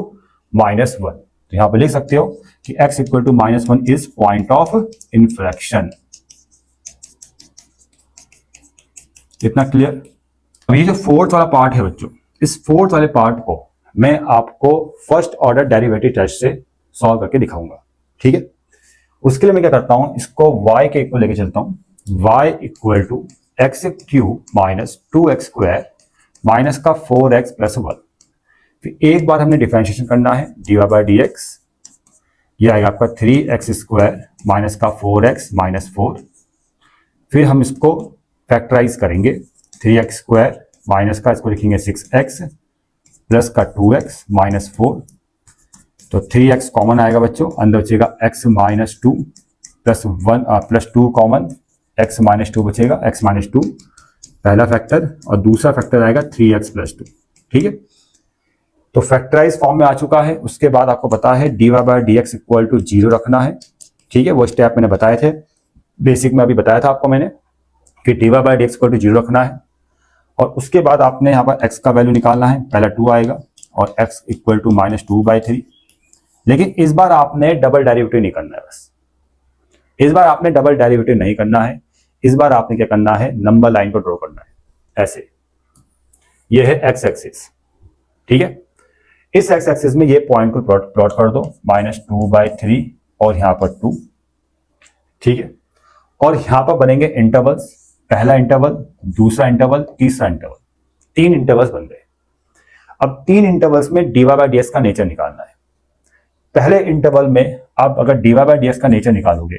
-1। तो यहां पर लिख सकते हो कि x equal to -1 is point of inflection. इतना क्लियर। अब ये जो फोर्थ वाला पार्ट है बच्चों, इस फोर्थ वाले पार्ट को मैं आपको फर्स्ट ऑर्डर डेरिवेटिव टेस्ट से सॉल्व करके दिखाऊंगा। ठीक है, उसके लिए मैं क्या करता हूं, इसको y के इक्वल लेके चलता हूं। y equal to x cube minus 2x square minus का 4x प्लस 1। फिर एक बार हमने डिफरेंशिएशन करना है, dy बाई डी एक्स, यह आएगा आपका 3x स्क्वायर माइनस का 4x माइनस 4। फिर हम इसको फैक्टराइज करेंगे, 3x स्क्वायर माइनस का इसको लिखेंगे 6x प्लस का 2x माइनस 4। तो 3x कॉमन आएगा बच्चों, अंदर बचेगा x minus 2 plus 1 plus 2 common, x minus 2 बचेगा, x माइनस 2 पहला फैक्टर, और दूसरा फैक्टर आएगा 3x प्लस 2। ठीक है, तो फैक्टराइज फॉर्म में आ चुका है। उसके बाद आपको पता है dy by d x equal to 0 रखना है। ठीक है, वो स्टेप मैंने बताए थे बेसिक में, अभी बताया था आपको मैंने कि dy by d x equal to 0 रखना है। और उसके बाद आपने यहाँ पर x का वैल्यू निकालना है, पहला 2 आएगा और x इक्वल टू -2/3। लेकिन इस बार आपने डबल डेरिवेटिव नहीं करना है, बस इस बार आपने डबल डेरिवेटिव नहीं करना है। इस बार आपने क्या करना है, नंबर लाइन को ड्रॉ करना है ऐसे। ये है x एक्सिस। ठीक है, इस x एक्सिस में ये पॉइंट को प्लॉट कर दो, -2/3 और यहां पर 2। ठीक है, और यहां पर बनेंगे इंटरवल्स, पहला इंटरवल, दूसरा इंटरवल, तीसरा इंटरवल, 3 इंटरवल्स बन गए। अब 3 इंटरवल्स में dy बाई डी एक्स का नेचर निकालना है। पहले इंटरवल में आप अगर dy बाई डी एक्स का नेचर निकालोगे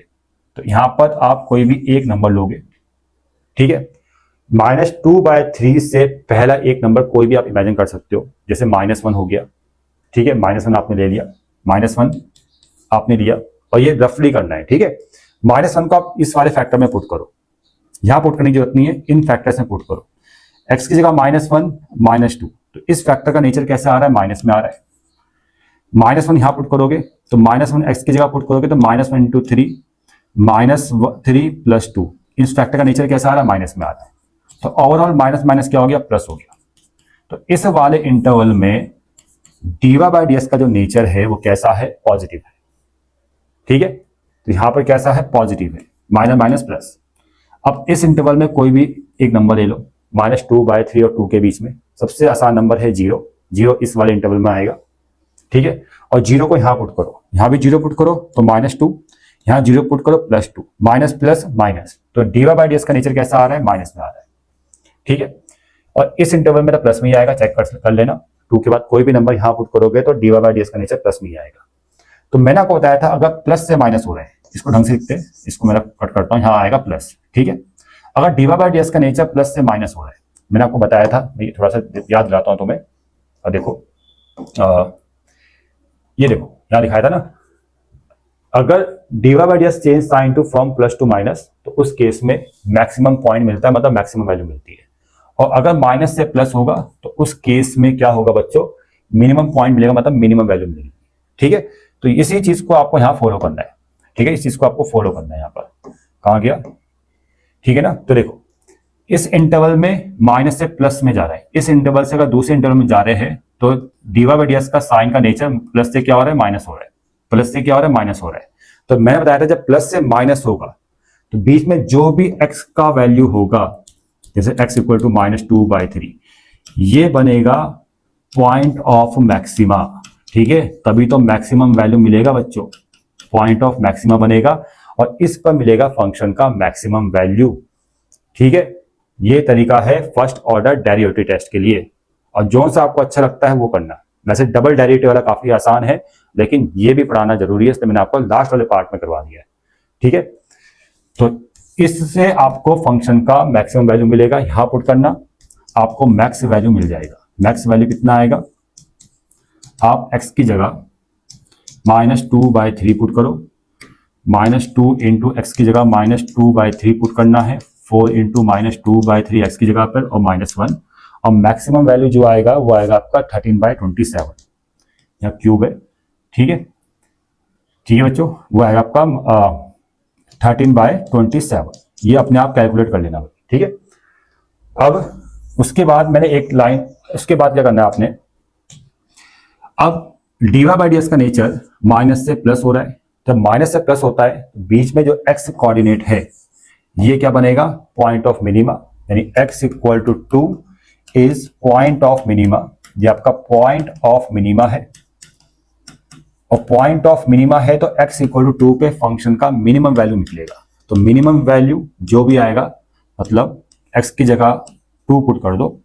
तो यहां पर आप कोई भी एक नंबर लोगे। ठीक है, -2/3 से पहला एक नंबर कोई भी आप इमेजिन कर सकते हो, जैसे -1 हो गया। ठीक है, -1 आपने ले लिया, -1 आपने लिया, और ये रफली करना है। ठीक है, -1 को आप इस वाले फैक्टर में पुट करो, यहां पुट करने की जरूरत नहीं है, इन फैक्टर्स में पुट करो। x की जगह -1 -2, तो इस फैक्टर का नेचर कैसे आ रहा है, माइनस में आ रहा है। -1 यहां पुट करोगे तो -1 x की जगह पुट करोगे तो -1 × 3 -3 प्लस 2, इस फैक्टर का नेचर कैसा आ रहा है, माइनस में आ रहा है। तो ओवरऑल माइनस माइनस क्या हो गया, प्लस हो गया। तो इस वाले इंटरवल में dy बाई डी एक्स का जो नेचर है वो कैसा है, पॉजिटिव है। ठीक है, तो यहां पर कैसा है, पॉजिटिव है, माइनस माइनस प्लस। अब इस इंटरवल में कोई भी एक नंबर ले लो, -2/3 और 2 के बीच में सबसे आसान नंबर है 0। 0 इस वाले इंटरवल में आएगा। ठीक है, और 0 को यहां पुट करो, यहां भी 0 पुट करो तो -2, यहां 0 पुट करो +2, माइनस प्लस माइनस, तो dy बाई डी एक्स का नेचर कैसा आ रहा है, माइनस में आ रहा है। ठीक है, और इस इंटरवल में तो प्लस में ही आएगा, चेक कर लेना। 2 के बाद कोई भी नंबर यहां पुट करोगे तो dy बाई डी एक्स का नेचर प्लस में ही आएगा। तो मैंने आपको बताया था अगर प्लस से माइनस हो रहे हैं, इसको ढंग से लिखते हैं, इसको मैं कट करता हूं, यहां आएगा प्लस। ठीक है, अगर dy बाई डी एक्स का नेचर प्लस से माइनस हो रहा है, मैंने आपको बताया था, मैं थोड़ा सा याद दिलाता हूं तुम्हें। और देखो ये देखो यहां दिखाया था ना, अगर dy by d x change sign to from plus two minus, तो उस केस में मैक्सिमम पॉइंट मिलता है, मतलब मैक्सिमम वैल्यू मिलती है। और अगर माइनस से प्लस होगा तो उस केस में क्या होगा बच्चों, मिनिमम पॉइंट मिलेगा, मतलब मिनिमम वैल्यू मिलेगी। ठीक है, तो इसी चीज को आपको यहाँ फॉलो करना है। ठीक है, इस चीज को आपको फॉलो करना है। यहाँ पर कहाँ गया, ठीक है ना। तो देखो इस इंटरवल में माइनस से प्लस में जा रहा है, इस इंटरवल से अगर दूसरे इंटरवल में जा रहे हैं तो dy बाई डी एक्स का साइन का नेचर प्लस से क्या हो रहा है, माइनस हो रहा है, प्लस से क्या हो रहा है, माइनस हो रहा है। तो मैंने बताया था जब प्लस से माइनस होगा तो बीच में जो भी x का वैल्यू होगा, जैसे x इक्वल टू -2/3, ये बनेगा पॉइंट ऑफ मैक्सिमा। ठीक है, तभी तो मैक्सिमम वैल्यू मिलेगा बच्चों, पॉइंट ऑफ मैक्सिमा बनेगा और इस पर मिलेगा फंक्शन का मैक्सिमम वैल्यू। ठीक है, ये तरीका है फर्स्ट ऑर्डर डेरिवेटिव टेस्ट के लिए, और जो सा आपको अच्छा लगता है वो करना। वैसे डबल डेरिवेटिव वाला काफी आसान है, लेकिन ये भी पढ़ाना जरूरी है, इसलिए मैंने आपको लास्ट वाले पार्ट में करवा दिया है। ठीक है, तो इससे आपको फंक्शन का मैक्सिमम वैल्यू मिलेगा, यहां पुट करना, आपको मैक्स वैल्यू मिल जाएगा। मैक्स वैल्यू कितना आएगा, आप x की जगह -2/3 पुट करो, -2 इंटू एक्स की जगह -2/3 पुट करना है, 4 इंटू -2/3 एक्स की जगह पर और -1, और मैक्सिमम वैल्यू जो आएगा वो आएगा आपका 13/27 या क्यूब है। ठीक है बच्चों, वो आएगा आपका 13/27। ये अपने आप कैलकुलेट कर लेना। ठीक है, अब उसके बाद मैंने एक लाइन, उसके बाद क्या करना है आपने, अब dy/dx का नेचर माइनस से प्लस हो रहा है, जब माइनस से प्लस होता है बीच में जो x कोऑर्डिनेट है ये क्या बनेगा, पॉइंट ऑफ मिनिमा, यानी x equal to 2 is point of minima. ये आपका पॉइंट ऑफ मिनिमा है, और पॉइंट ऑफ मिनिमा है तो x इक्वल टू 2 पे फंक्शन का मिनिमम वैल्यू निकलेगा। तो मिनिमम वैल्यू जो भी आएगा, मतलब x की जगह 2 पुट कर दो,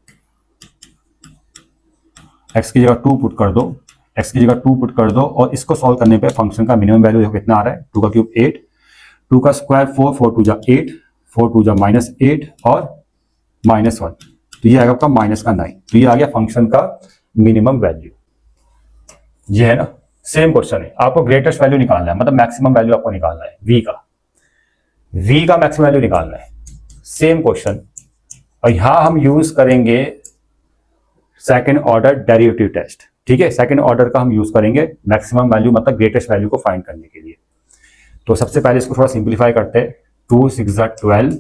x की जगह 2 पुट कर दो, x की जगह 2 पुट कर दो, और इसको सॉल्व करने पे फंक्शन का मिनिमम वैल्यू कितना आ रहा है, 2 का क्यूब 8, 2 का स्क्वायर 4, 4 2 जा 8, 4 2 जा -8 और -1, तो ये आएगा आपका -9। तो ये आ गया फंक्शन का मिनिमम वैल्यू। ये है ना, सेम क्वेश्चन है, आपको ग्रेटेस्ट वैल्यू निकालना है, मतलब मैक्सिमम वैल्यू आपको निकालना है, v का मैक्सिमम वैल्यू निकालना है। सेम क्वेश्चन, और यहां हम यूज करेंगे सेकंड ऑर्डर डेरिवेटिव टेस्ट। ठीक है, सेकंड ऑर्डर का हम यूज करेंगे मैक्सिमम वैल्यू मतलब ग्रेटेस्ट वैल्यू को फाइंड करने के लिए। तो सबसे पहले इसको थोड़ा सिंप्लीफाई करते हैं, 2 6 12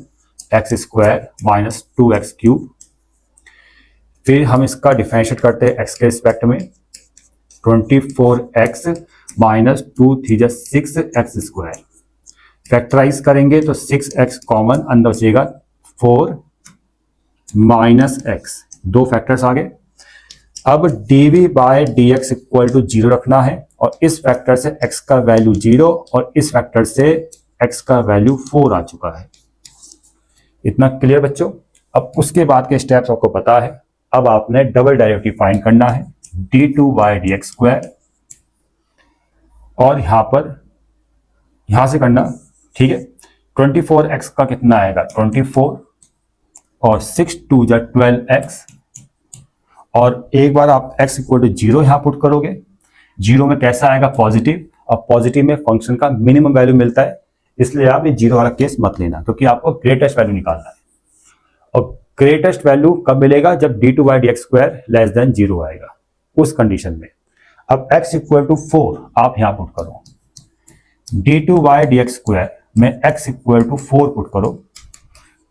x square minus 2x cube, फिर हम इसका डिफरेंशिएट करते हैं x के रिस्पेक्ट में, 24x minus 2 3 6x square, factorise करेंगे तो 6x कॉमन, अंदर बचेगा 4 माइनस x, दो फैक्टर्स आ गए। अब dv/dx इक्वल टू 0 रखना है, और इस फैक्टर से x का वैल्यू 0 और इस फैक्टर से x का वैल्यू 4 आ चुका है। इतना क्लियर बच्चों। अब उसके बाद के स्टेप्स आपको पता है, अब आपने डबल डेरिवेटिव फाइंड करना है, d2/dx स्क्वायर, और यहां से करना। ठीक है, 24x का कितना आएगा, 24, और 6 2 जा 12x, और एक बार आप x इक्वल टू 0 यहां पुट करोगे, 0 में कैसा आएगा, पॉजिटिव, और पॉजिटिव में फंक्शन का मिनिमम वैल्यू मिलता है, इसलिए आप ये 0 वाला केस मत लेना, क्योंकि आपको ग्रेटेस्ट वैल्यू निकालना है। और ग्रेटेस्ट वैल्यू कब मिलेगा, जब d2/dx स्क्वायर लेस देन 0 आएगा, उस कंडीशन में। अब x इक्वल टू 4 आप यहां पुट करो, d2/dx स्क्वायर में x इक्वल टू 4 पुट करो,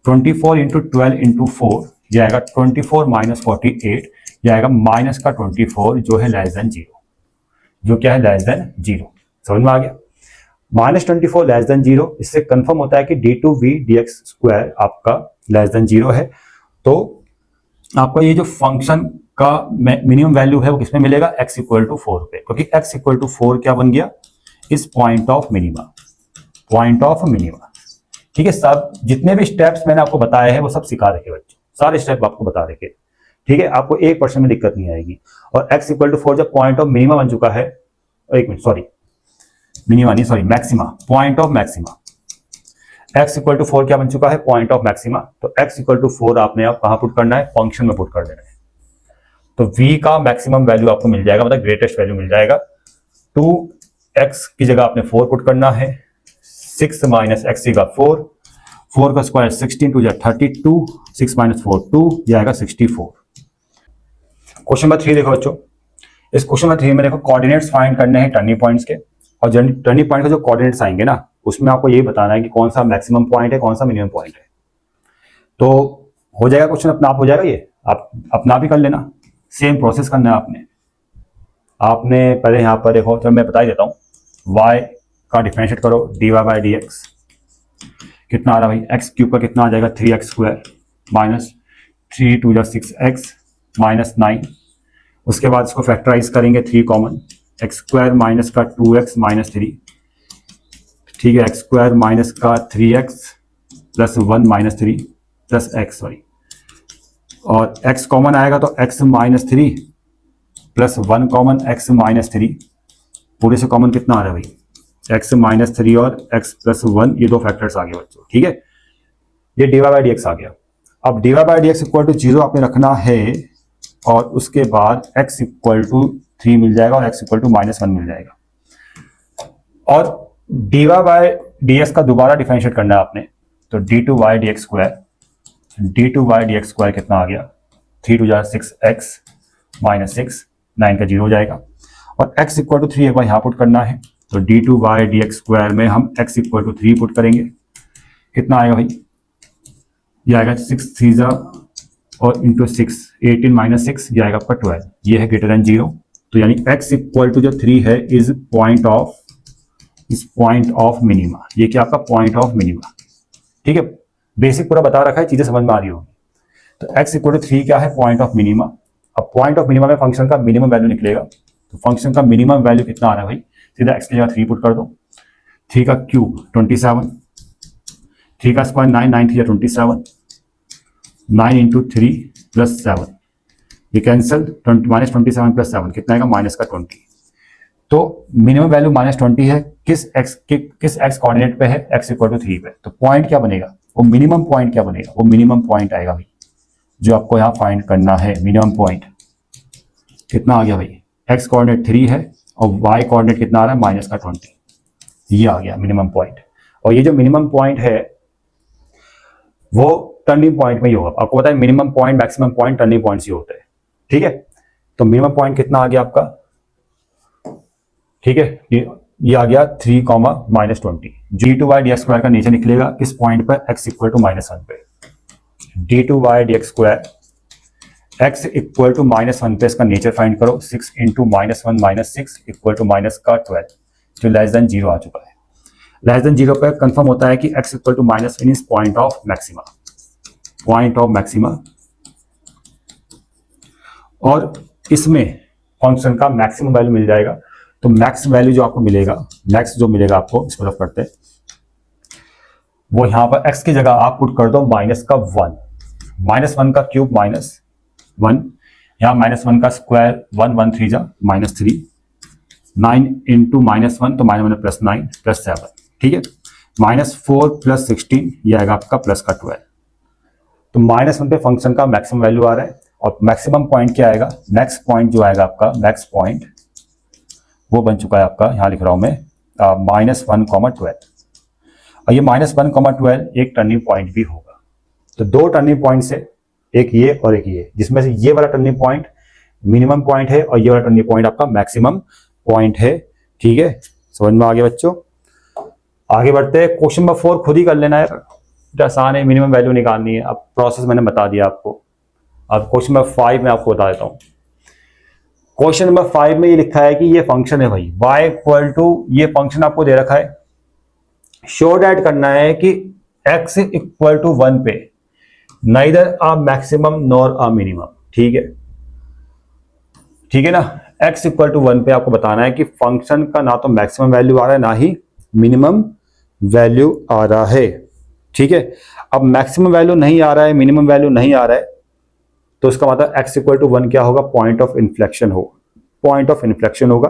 24 इंटू 12 इंटू 4, ये आएगा 24 माइनस 48, ये आएगा माइनस का 24 जो है लेस देन 0, जो क्या है लेस देन 0। समझ में आ गया, -24 लेस देन 0, इससे कंफर्म होता है कि d2/dx स्क्वायर आपका लेस देन 0 है। तो आपका ये जो फंक्शन का मिनिमम वैल्यू है वो किसमें मिलेगा, x इक्वल टू 4 पे, क्योंकि x इक्वल टू 4 क्या बन गया, इस point of minima, point of minima. ठीक है, सब जितने भी स्टेप्स मैंने आपको बताए हैं वो सब सिखा रखे बच्चों, सारे स्टेप आपको बता रखे। ठीक है, आपको 1% में दिक्कत नहीं आएगी। और x इक्वल टू 4 जब पॉइंट ऑफ मिनिमा बन चुका है, एक मिनट सॉरी, मिनिमा नहीं sorry maxima, point of maxima, x equal to 4 क्या बन चुका है, पॉइंट ऑफ मैक्सिमा। तो x इक्वल टू 4 आपने आप कहां पुट करना है, फंक्शन में पुट कर देना है। तो v का मैक्सिमम वैल्यू आपको मिल जाएगा, मतलब ग्रेटेस्ट वैल्यू मिल जाएगा। 2x की जगह आपने 4 पुट करना है, 6 माइनस x की जगह 4, 4 का स्क्वायर 16 2 जा 32, 6 माइनस 4 2, ये आएगा 64। क्वेश्चन नंबर 3 देखो बच्चों, इस क्वेश्चन नंबर 3 में देखो कोऑर्डिनेट्स फाइंड करने हैं टर्निंग पॉइंट्स के, और टर्निंग पॉइंट के जो कोऑर्डिनेट्स आएंगे ना, उसमें आपको ये बताना है कि कौन सा मैक्सिमम पॉइंट है, कौन सा मिनिमम पॉइंट है। तो हो जाएगा क्वेश्चन, अपना आप हो जाएगा, ये आप अपना भी कर लेना। सेम प्रोसेस करना है आपने पहले यहाँ पर देखो, तो मैं बता ही देता हूँ, y का डिफरेंशिएट करो, dy/dx कितना आ रहा है भाई, x क्यूब का कितना आ जाएगा, 3x स्क्वायर माइनस 3 2 जा 6x माइनस 9, उसके बाद इसको फैक्टराइज करेंगे, 3 कॉमन, x स्क्वायर माइनस का 2x माइनस 3, ठीक है, x स्क्वायर माइनस का 3x plus 1 minus 3 plus x sorry, और x कॉमन आएगा तो x minus 3 plus 1 common x minus 3, पूरे से कॉमन कितना आ रहा है भाई, x माइनस 3 और x प्लस 1, ये दो फैक्टर्स आ गए बच्चों। ठीक है, ये dy/dx आ गया। अब dy/dx इक्वल टू 0 आपने रखना है और उसके बाद x इक्वल टू 3 मिल जाएगा और x इक्वल टू -1 मिल जाएगा। और dy बाय dx का दोबारा डिफरेंशिएट करना है आपने, तो d2y dx स्क्वायर कितना आ गया, 3 2 6x -6, 9 का 0 हो जाएगा। और x इक्वल टू 3 एक बार यहाँ पुट करना है, तो d2y dx स्क्वायर में हम x इक्वल टू 3 पुट करेंगे, कितना आएगा भाई, ये आएगा 6 3 और इंटू 6 18 - 6, ये आएगा आपका 12, ये है ग्रेटर देन 0। तो यानी x इक्वल टू जो 3 है इज पॉइंट ऑफ मिनिमा, ये क्या आपका पॉइंट ऑफ मिनिमा। ठीक है, बेसिक पूरा बता रखा है, चीजें समझ में आ रही होगी। तो x इक्वल टू 3 क्या है, पॉइंट ऑफ मिनिमा। अब पॉइंट ऑफ मिनिमा में फंक्शन का मिनिमम वैल्यू निकलेगा, तो फंक्शन का मिनिमम वैल्यू कितना आ रहा है भाई, सीधा x की जगह 3 पुट कर दो, 3 का क्यूब 27, 3 का स्क्वायर 9, 9 3 27, 9 इंटू 3 प्लस 7, ये कैंसल, -27 प्लस 7 कितना आएगा, -20। तो मिनिमम वैल्यू -20 है, किस x कोऑर्डिनेट पे है, x इक्वल टू 3 पे। तो पॉइंट क्या बनेगा, वो मिनिमम पॉइंट क्या बनेगा, वो मिनिमम पॉइंट आएगा भाई, जो आपको यहाँ फाइंड करना है। मिनिमम पॉइंट कितना आ गया भाई, x कोऑर्डिनेट 3 है और y कोऑर्डिनेट कितना आ रहा है, -20, ये आ गया मिनिमम पॉइंट। और ये जो मिनिमम पॉइंट है वो टर्निंग पॉइंट में ही होगा। आपको पता है minimum point maximum point turning points ही होते हैं। ठीक है, तो मिनिमम पॉइंट कितना आ गया आपका, ठीक है, ये आ गया 3, -20। d2y dx स्क्वायर का नीचे निकलेगा किस पॉइंट पर, x इक्वल टू -1 पे। d2y dx square x equal to -1 पे, इसका नेचर फाइंड करो, 6 इंटू -1 - 6 इक्वल टू -12, जो लेस देन 0 आ चुका है। लेस देन 0 पे कंफर्म होता है कि x equal to -1 is point of maxima, point of maxima. और इसमें फंक्शन का मैक्सिमम वैल्यू मिल जाएगा। तो मैक्स वैल्यू जो आपको मिलेगा, मैक्स जो मिलेगा आपको, इस तरफ करते हैं, वो यहां पर x की जगह आप पुट कर दो -1, -1 का क्यूब -1, यहां -1 का स्क्वायर 1 1 3 -3, 9 इंटू -1 तो -1 प्लस 9 प्लस 7, ठीक है, -4 प्लस 16, ये आएगा आपका प्लस का 12। तो -1 पे फंक्शन का मैक्सिमम वैल्यू आ रहा है। और मैक्सिमम पॉइंट क्या आएगा, मैक्स पॉइंट जो आएगा आपका, मैक्स पॉइंट वो बन चुका है आपका, यहां लिख रहा हूं मैं -1, 12। और ये -1, 12 एक टर्निंग पॉइंट भी होगा। तो 2 टर्निंग पॉइंट है, एक ये और एक ये, जिसमें से ये वाला टर्निंग पॉइंट मिनिमम पॉइंट है और ये वाला टर्निंग पॉइंट आपका मैक्सिमम पॉइंट है। ठीक है, समझ में आ गया बच्चों। आगे बढ़ते हैं, क्वेश्चन नंबर 4 खुद ही कर लेना है, आसान है, मिनिमम वैल्यू निकालनी है। अब प्रोसेस मैंने बता दिया आपको। अब क्वेश्चन नंबर 5 में आपको बता देता हूं। क्वेश्चन नंबर 5 में ये लिखा है कि ये फंक्शन है भाई, y इक्वल टू, ये फंक्शन आपको दे रखा है, शो डैट करना है कि x इक्वल टू 1 पे neither a maximum nor a minimum. ठीक है, ठीक है ना, x इक्वल टू 1 पे आपको बताना है कि फंक्शन का ना तो मैक्सिमम वैल्यू आ रहा है ना ही मिनिमम वैल्यू आ रहा है। ठीक है, अब मैक्सिमम वैल्यू नहीं आ रहा है, मिनिमम वैल्यू नहीं आ रहा है, तो इसका मतलब x इक्वल टू 1 क्या होगा, पॉइंट ऑफ इन्फ्लेक्शन होगा, पॉइंट ऑफ इन्फ्लेक्शन होगा।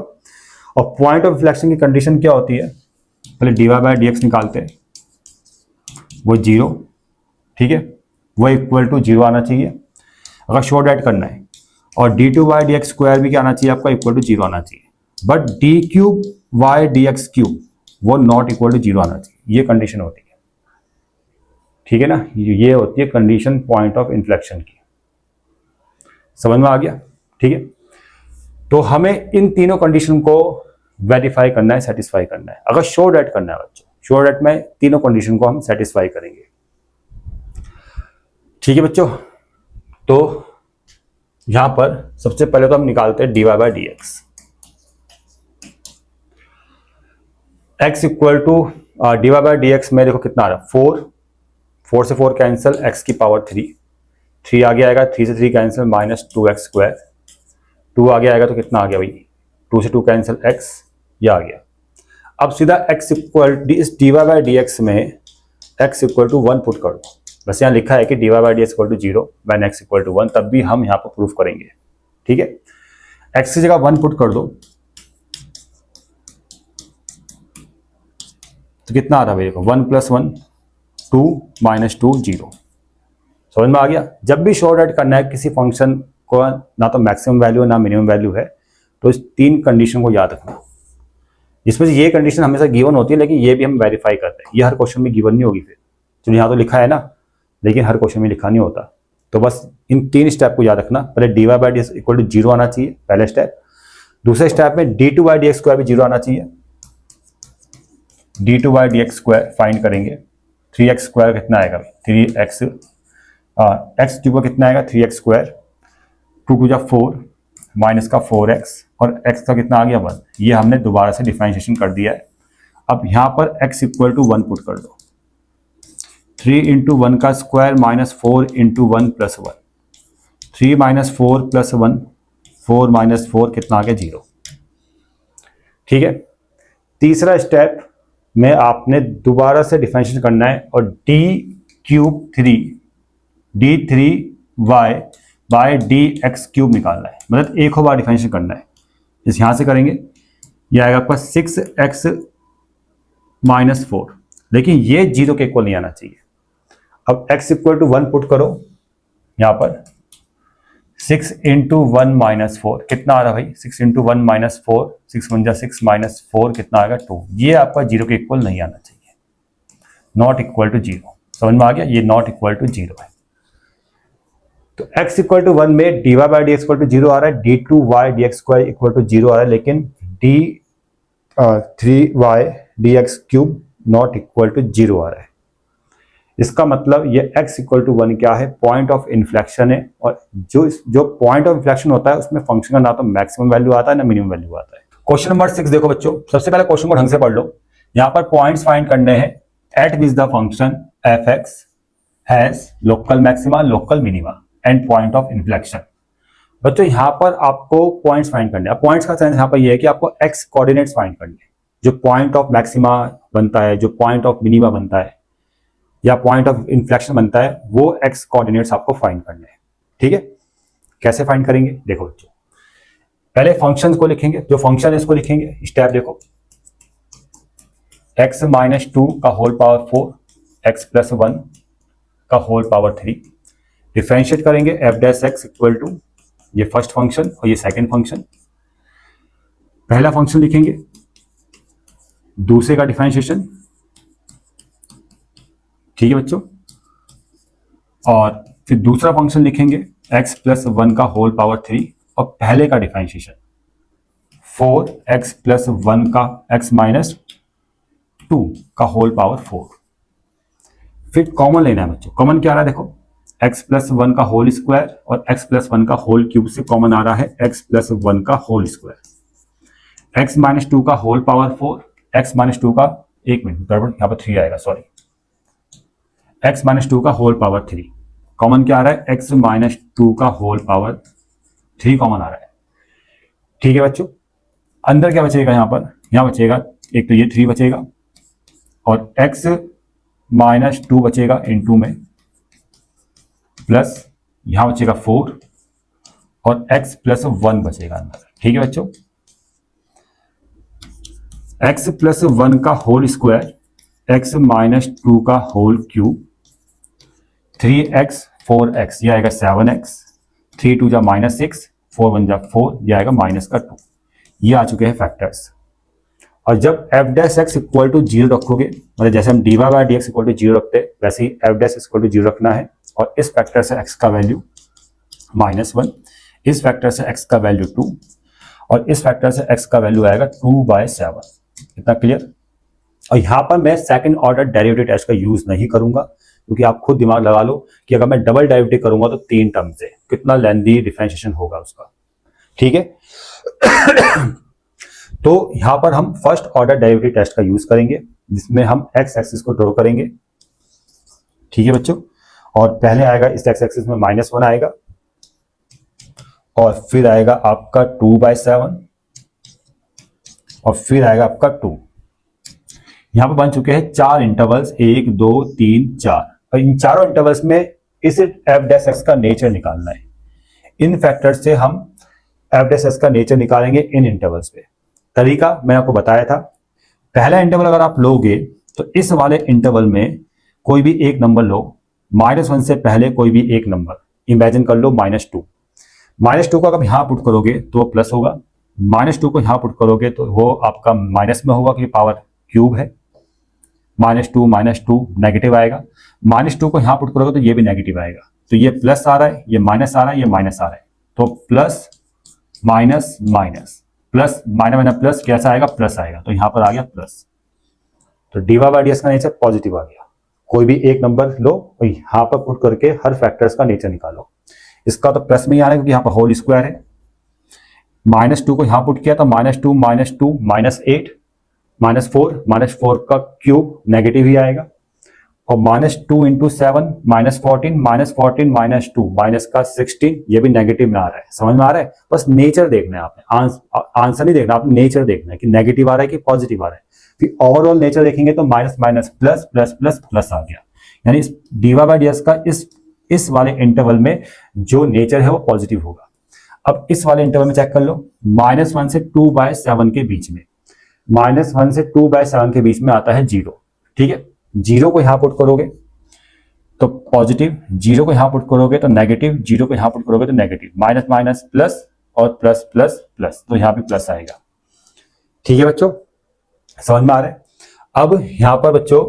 और पॉइंट ऑफ इन्फ्लेक्शन की कंडीशन क्या होती है, पहले dy बाय dx निकालते हैं, वो 0, ठीक है, वो इक्वल टू 0 आना चाहिए अगर शॉर्ट ऐड करना है। और d2 बाय dx स्क्वायर भी क्या आना चाहिए आपका, इक्वल टू 0 आना चाहिए। But d cube y dx cube वो नॉट इक्वल टू 0 आना चाहिए, ये कंडीशन होती है। ठीक है ना, ये होती है कंडीशन पॉइंट ऑफ इन्फ्लेक्शन की। समझ में आ गया। ठीक है, तो हमें इन तीनों कंडीशन को वेरीफाई करना है, सेटिस्फाई करना है। अगर शॉर्ट ऐड करना है बच्चों, शॉर्ट ऐड में तीनों कंडीशन को हम सेटिस्फाई करेंगे। ठीक है बच्चों, तो यहां पर सबसे पहले तो हम निकालते हैं dy by dx। x equal to dy by dx में देखो कितना आ रहा है, 4 से 4 कैंसिल, x की पावर 3 आगे आएगा, 3 से 3 कैंसिल, -2x स्क्वायर, 2 आगे आएगा तो कितना आ गया भाई, 2 से 2 कैंसिल, x ये आ गया। अब सीधा x इक्वल इस dy बाय dx में x इक्वल टू 1 पुट कर दो। बस यहाँ लिखा है कि dy by dx equal to 0 when x equal to 1, तब भी हम यहाँ पर प्रूफ करेंगे। ठीक है, x की जगह 1 पुट कर दो तो कितना आ रहा है भाई, देखो 1 + 1 2 -2 0। समझ में आ गया। जब भी शॉर्ट ऐड करना है किसी फंक्शन इसको ना तो मैक्सिमम वैल्यू है ना मिनिमम वैल्यू है, तो इस 3 कंडीशन को याद रखना। इसमें से ये कंडीशन हमेशा गिवन होती है, लेकिन ये भी हम वेरीफाई करते हैं। ये हर क्वेश्चन में गिवन नहीं होगी, फिर जो यहाँ तो लिखा है ना, लेकिन हर क्वेश्चन में लिखा नहीं होता। तो बस इन 3 स्टेप को याद रखना। पहले dy by d equal to 0 आना चाहिए, पहले स्टेप। दूसरे स्टेप में d2 by d x square भी 0 आना चाहिए। d2 by d x square find करेंगे, 3x स्क्वायर कितना आएगा, 3x एक्स क्यूब का कितना आएगा 3x स्क्वायर, 2 टू जा 4 माइनस का 4x और x का कितना आ गया 1। ये हमने दोबारा से डिफरेंशिएशन कर दिया है। अब यहाँ पर x इक्वल टू 1 पुट कर दो, 3 इंटू 1 का square minus 4 into 1 plus 1, 3 minus 4 plus 1, 4 minus 4 कितना आ गया 0। ठीक है, तीसरा स्टेप में आपने दोबारा से डिफरेंशिएशन करना है और d cube 3 d3y by d x cube निकालना है, मतलब एक बार डिफरेंशिएशन करना है। इस यहां से करेंगे, ये आएगा आपका 6x माइनस 4, लेकिन ये 0 के इक्वल नहीं आना चाहिए। अब x इक्वल टू 1 पुट करो, यहां पर 6 इंटू 1 माइनस 4 कितना आ रहा भाई, 6 इंटू 1 माइनस 4, 6 1 जा 6 माइनस 4 कितना आएगा 2। ये आपका 0 के इक्वल नहीं आना चाहिए, नॉट इक्वल टू 0। समझ में आ गया, ये नॉट इक्वल टू 0 है। तो x इक्वल टू 1 में dy by d x equal to 0 आ रहा है, d2y d x square equal to 0 आ रहा है, लेकिन d3y d x cube not equal to 0 आ रहा है। इसका मतलब ये x इक्वल टू 1 क्या है, पॉइंट ऑफ इन्फ्लेक्शन है। और जो पॉइंट ऑफ इन्फ्लेक्शन होता है उसमें फंक्शन का ना तो मैक्सिमम वैल्यू आता है ना मिनिमम वैल्यू आता है। क्वेश्चन नंबर 6 देखो बच्चों, सबसे पहले क्वेश्चन को ढंग से पढ़ लो। यहाँ पर पॉइंट्स फाइंड करने हैं, eight which the function f(x) has local maxima, local minima and point of inflection. बच्चों यहाँ पर आपको पॉइंट्स फाइंड करने हैं। पॉइंट्स का सेंस यहाँ पर ये है कि आपको x कोऑर्डिनेट्स फाइंड करने हैं, जो पॉइंट ऑफ मैक्सिमा बनता है, जो पॉइंट ऑफ मिनिमा बनता है या पॉइंट ऑफ इन्फ्लेक्शन बनता है, वो x कोऑर्डिनेट्स आपको फाइंड करने हैं। ठीक है, कैसे फाइंड करेंगे देखो बच्चों, पहले फंक्शंस को लिखेंगे, जो फंक्शन है इसको लिखेंगे। स्टेप देखो, x माइनस 2 का होल पावर 4, x प्लस 1 का होल पावर 3, डिफरेंशिएट करेंगे f dash x equal to ये फर्स्ट फंक्शन और ये सेकंड फंक्शन। पहला फंक्शन लिखेंगे, दूसरे का डिफरेंशिएशन। ठीक है बच्चों, और फिर दूसरा फंक्शन लिखेंगे x प्लस 1 का होल पावर 3 और पहले का डिफरेंशिएशन 4x प्लस 1 का x माइनस 2 का होल पावर 4। फिर कॉमन लेना है बच्चों, कॉमन क्या आ रहा है देखो, x प्लस 1 का होल स्क्वायर और x प्लस 1 का होल क्यूब से कॉमन आ रहा है x प्लस 1 का होल स्क्वायर, x माइनस 2 का होल पावर 4, x माइनस 2 का, एक मिनट गड़बड़, यहाँ पर 3 आएगा सॉरी, x माइनस 2 का होल पावर 3, कॉमन क्या आ रहा है x माइनस 2 का होल पावर 3 कॉमन आ रहा है। ठीक है बच्चों, अंदर क्या बचेगा, यहाँ बचेगा एक तो ये 3 बचेगा और x माइनस 2 बचेगा इनटू में, प्लस यहां बचेगा 4 और x प्लस 1 बचेगा अंदर। ठीक है बच्चों, x प्लस 1 का होल स्क्वायर, x माइनस 2 का होल क्यूब, 3x 4x, ये आएगा 7x, 3 2 जा माइनस 6, 4 1 जा 4, ये आएगा माइनस का 2। ये आ चुके हैं फैक्टर्स। और जब f dash x equal to 0 रखोगे, मतलब जैसे हम dy by d x equal to 0 रखते हैं, वैसे ही एफ डैश इक्वल टू 0 रखना है। और इस फैक्टर से x का वैल्यू -1, इस फैक्टर से x का वैल्यू 2 और इस फैक्टर से x का वैल्यू आएगा 2/7। इतना क्लियर। और यहाँ पर मैं सेकंड ऑर्डर डेरिवेटिव टेस्ट का यूज नहीं करूंगा, क्योंकि आप खुद दिमाग लगा लो कि अगर मैं डबल डेरिवेटिव करूंगा तो 3 टर्म से कितना लेंथी डिफरेंशिएशन होगा उसका। ठीक है तो यहां पर हम फर्स्ट ऑर्डर डेरिवेटिव टेस्ट का यूज करेंगे, जिसमें हम x एक्सिस को ड्रॉ करेंगे। ठीक है बच्चों, और पहले आएगा इस x एक्सिस में -1 आएगा और फिर आएगा आपका 2/7 और फिर आएगा आपका 2। यहां पर बन चुके हैं 4 इंटरवल्स, 1 2 3 4, और इन चारों इंटरवल्स में इस एफ डैश एक्स का नेचर निकालना है। इन फैक्टर से हम एफ डैश एक्स का नेचर निकालेंगे इन इंटरवल्स पे। तरीका मैंने आपको बताया था, पहला इंटरवल अगर आप लोगे तो इस वाले इंटरवल में कोई भी एक नंबर लो, -1 से पहले कोई भी एक नंबर, इमेजिन कर लो -2, -2 को अगर यहाँ पुट करोगे तो वो प्लस होगा, -2 को यहाँ पुट करोगे तो वो आपका माइनस में होगा क्योंकि पावर क्यूब है। -2 नेगेटिव आएगा, -2 को यहाँ पुट करोगे तो ये भी नेगेटिव आएगा। तो ये प्लस आ रहा है, ये माइनस आ रहा है, ये माइनस आ रहा है, तो plus minus minus plus minus plus कैसा आएगा, प्लस आएगा। तो यहाँ पर आ गया प्लस। तो dy/ds का नेचर पॉजिटिव आ गया। कोई भी एक नंबर लो और यहाँ पर पुट करके हर फैक्टर्स का नेचर निकालो। इसका तो प्लस में ही आ रहा है क्योंकि यहाँ पर होल स्क्वायर है। -2 को यहाँ पुट किया तो -2 -8 -4 का क्यूब नेगेटिव ही आएगा। और -2 इंटू 7 -14 -2 माइनस का 16 ये भी नेगेटिव में आ रहा है। समझ में आ रहा है? बस नेचर देखना है आपने, आंसर नहीं देखना, आपने नेचर देखना है कि नेगेटिव आ रहा है कि पॉजिटिव आ रहा है। फिर ओवरऑल नेचर देखेंगे तो minus minus plus plus plus plus आ गया। यानी इस dy/ds का इस वाले इंटरवल में जो नेचर है वो पॉजिटिव होगा। अब इस वाले इंटरवल में चेक कर लो, -1 से 2/7 के बीच में, -1 से 2/7 के बीच में आता है 0। ठीक है, 0 को यहां पुट करोगे तो पॉजिटिव, 0 को यहां पुट करोगे तो नेगेटिव, 0 को यहां पुट करोगे तो नेगेटिव, माइनस माइनस प्लस और प्लस प्लस प्लस, तो यहां भी प्लस आएगा। ठीक है बच्चों, समझ में आ रहा है? अब यहां पर बच्चों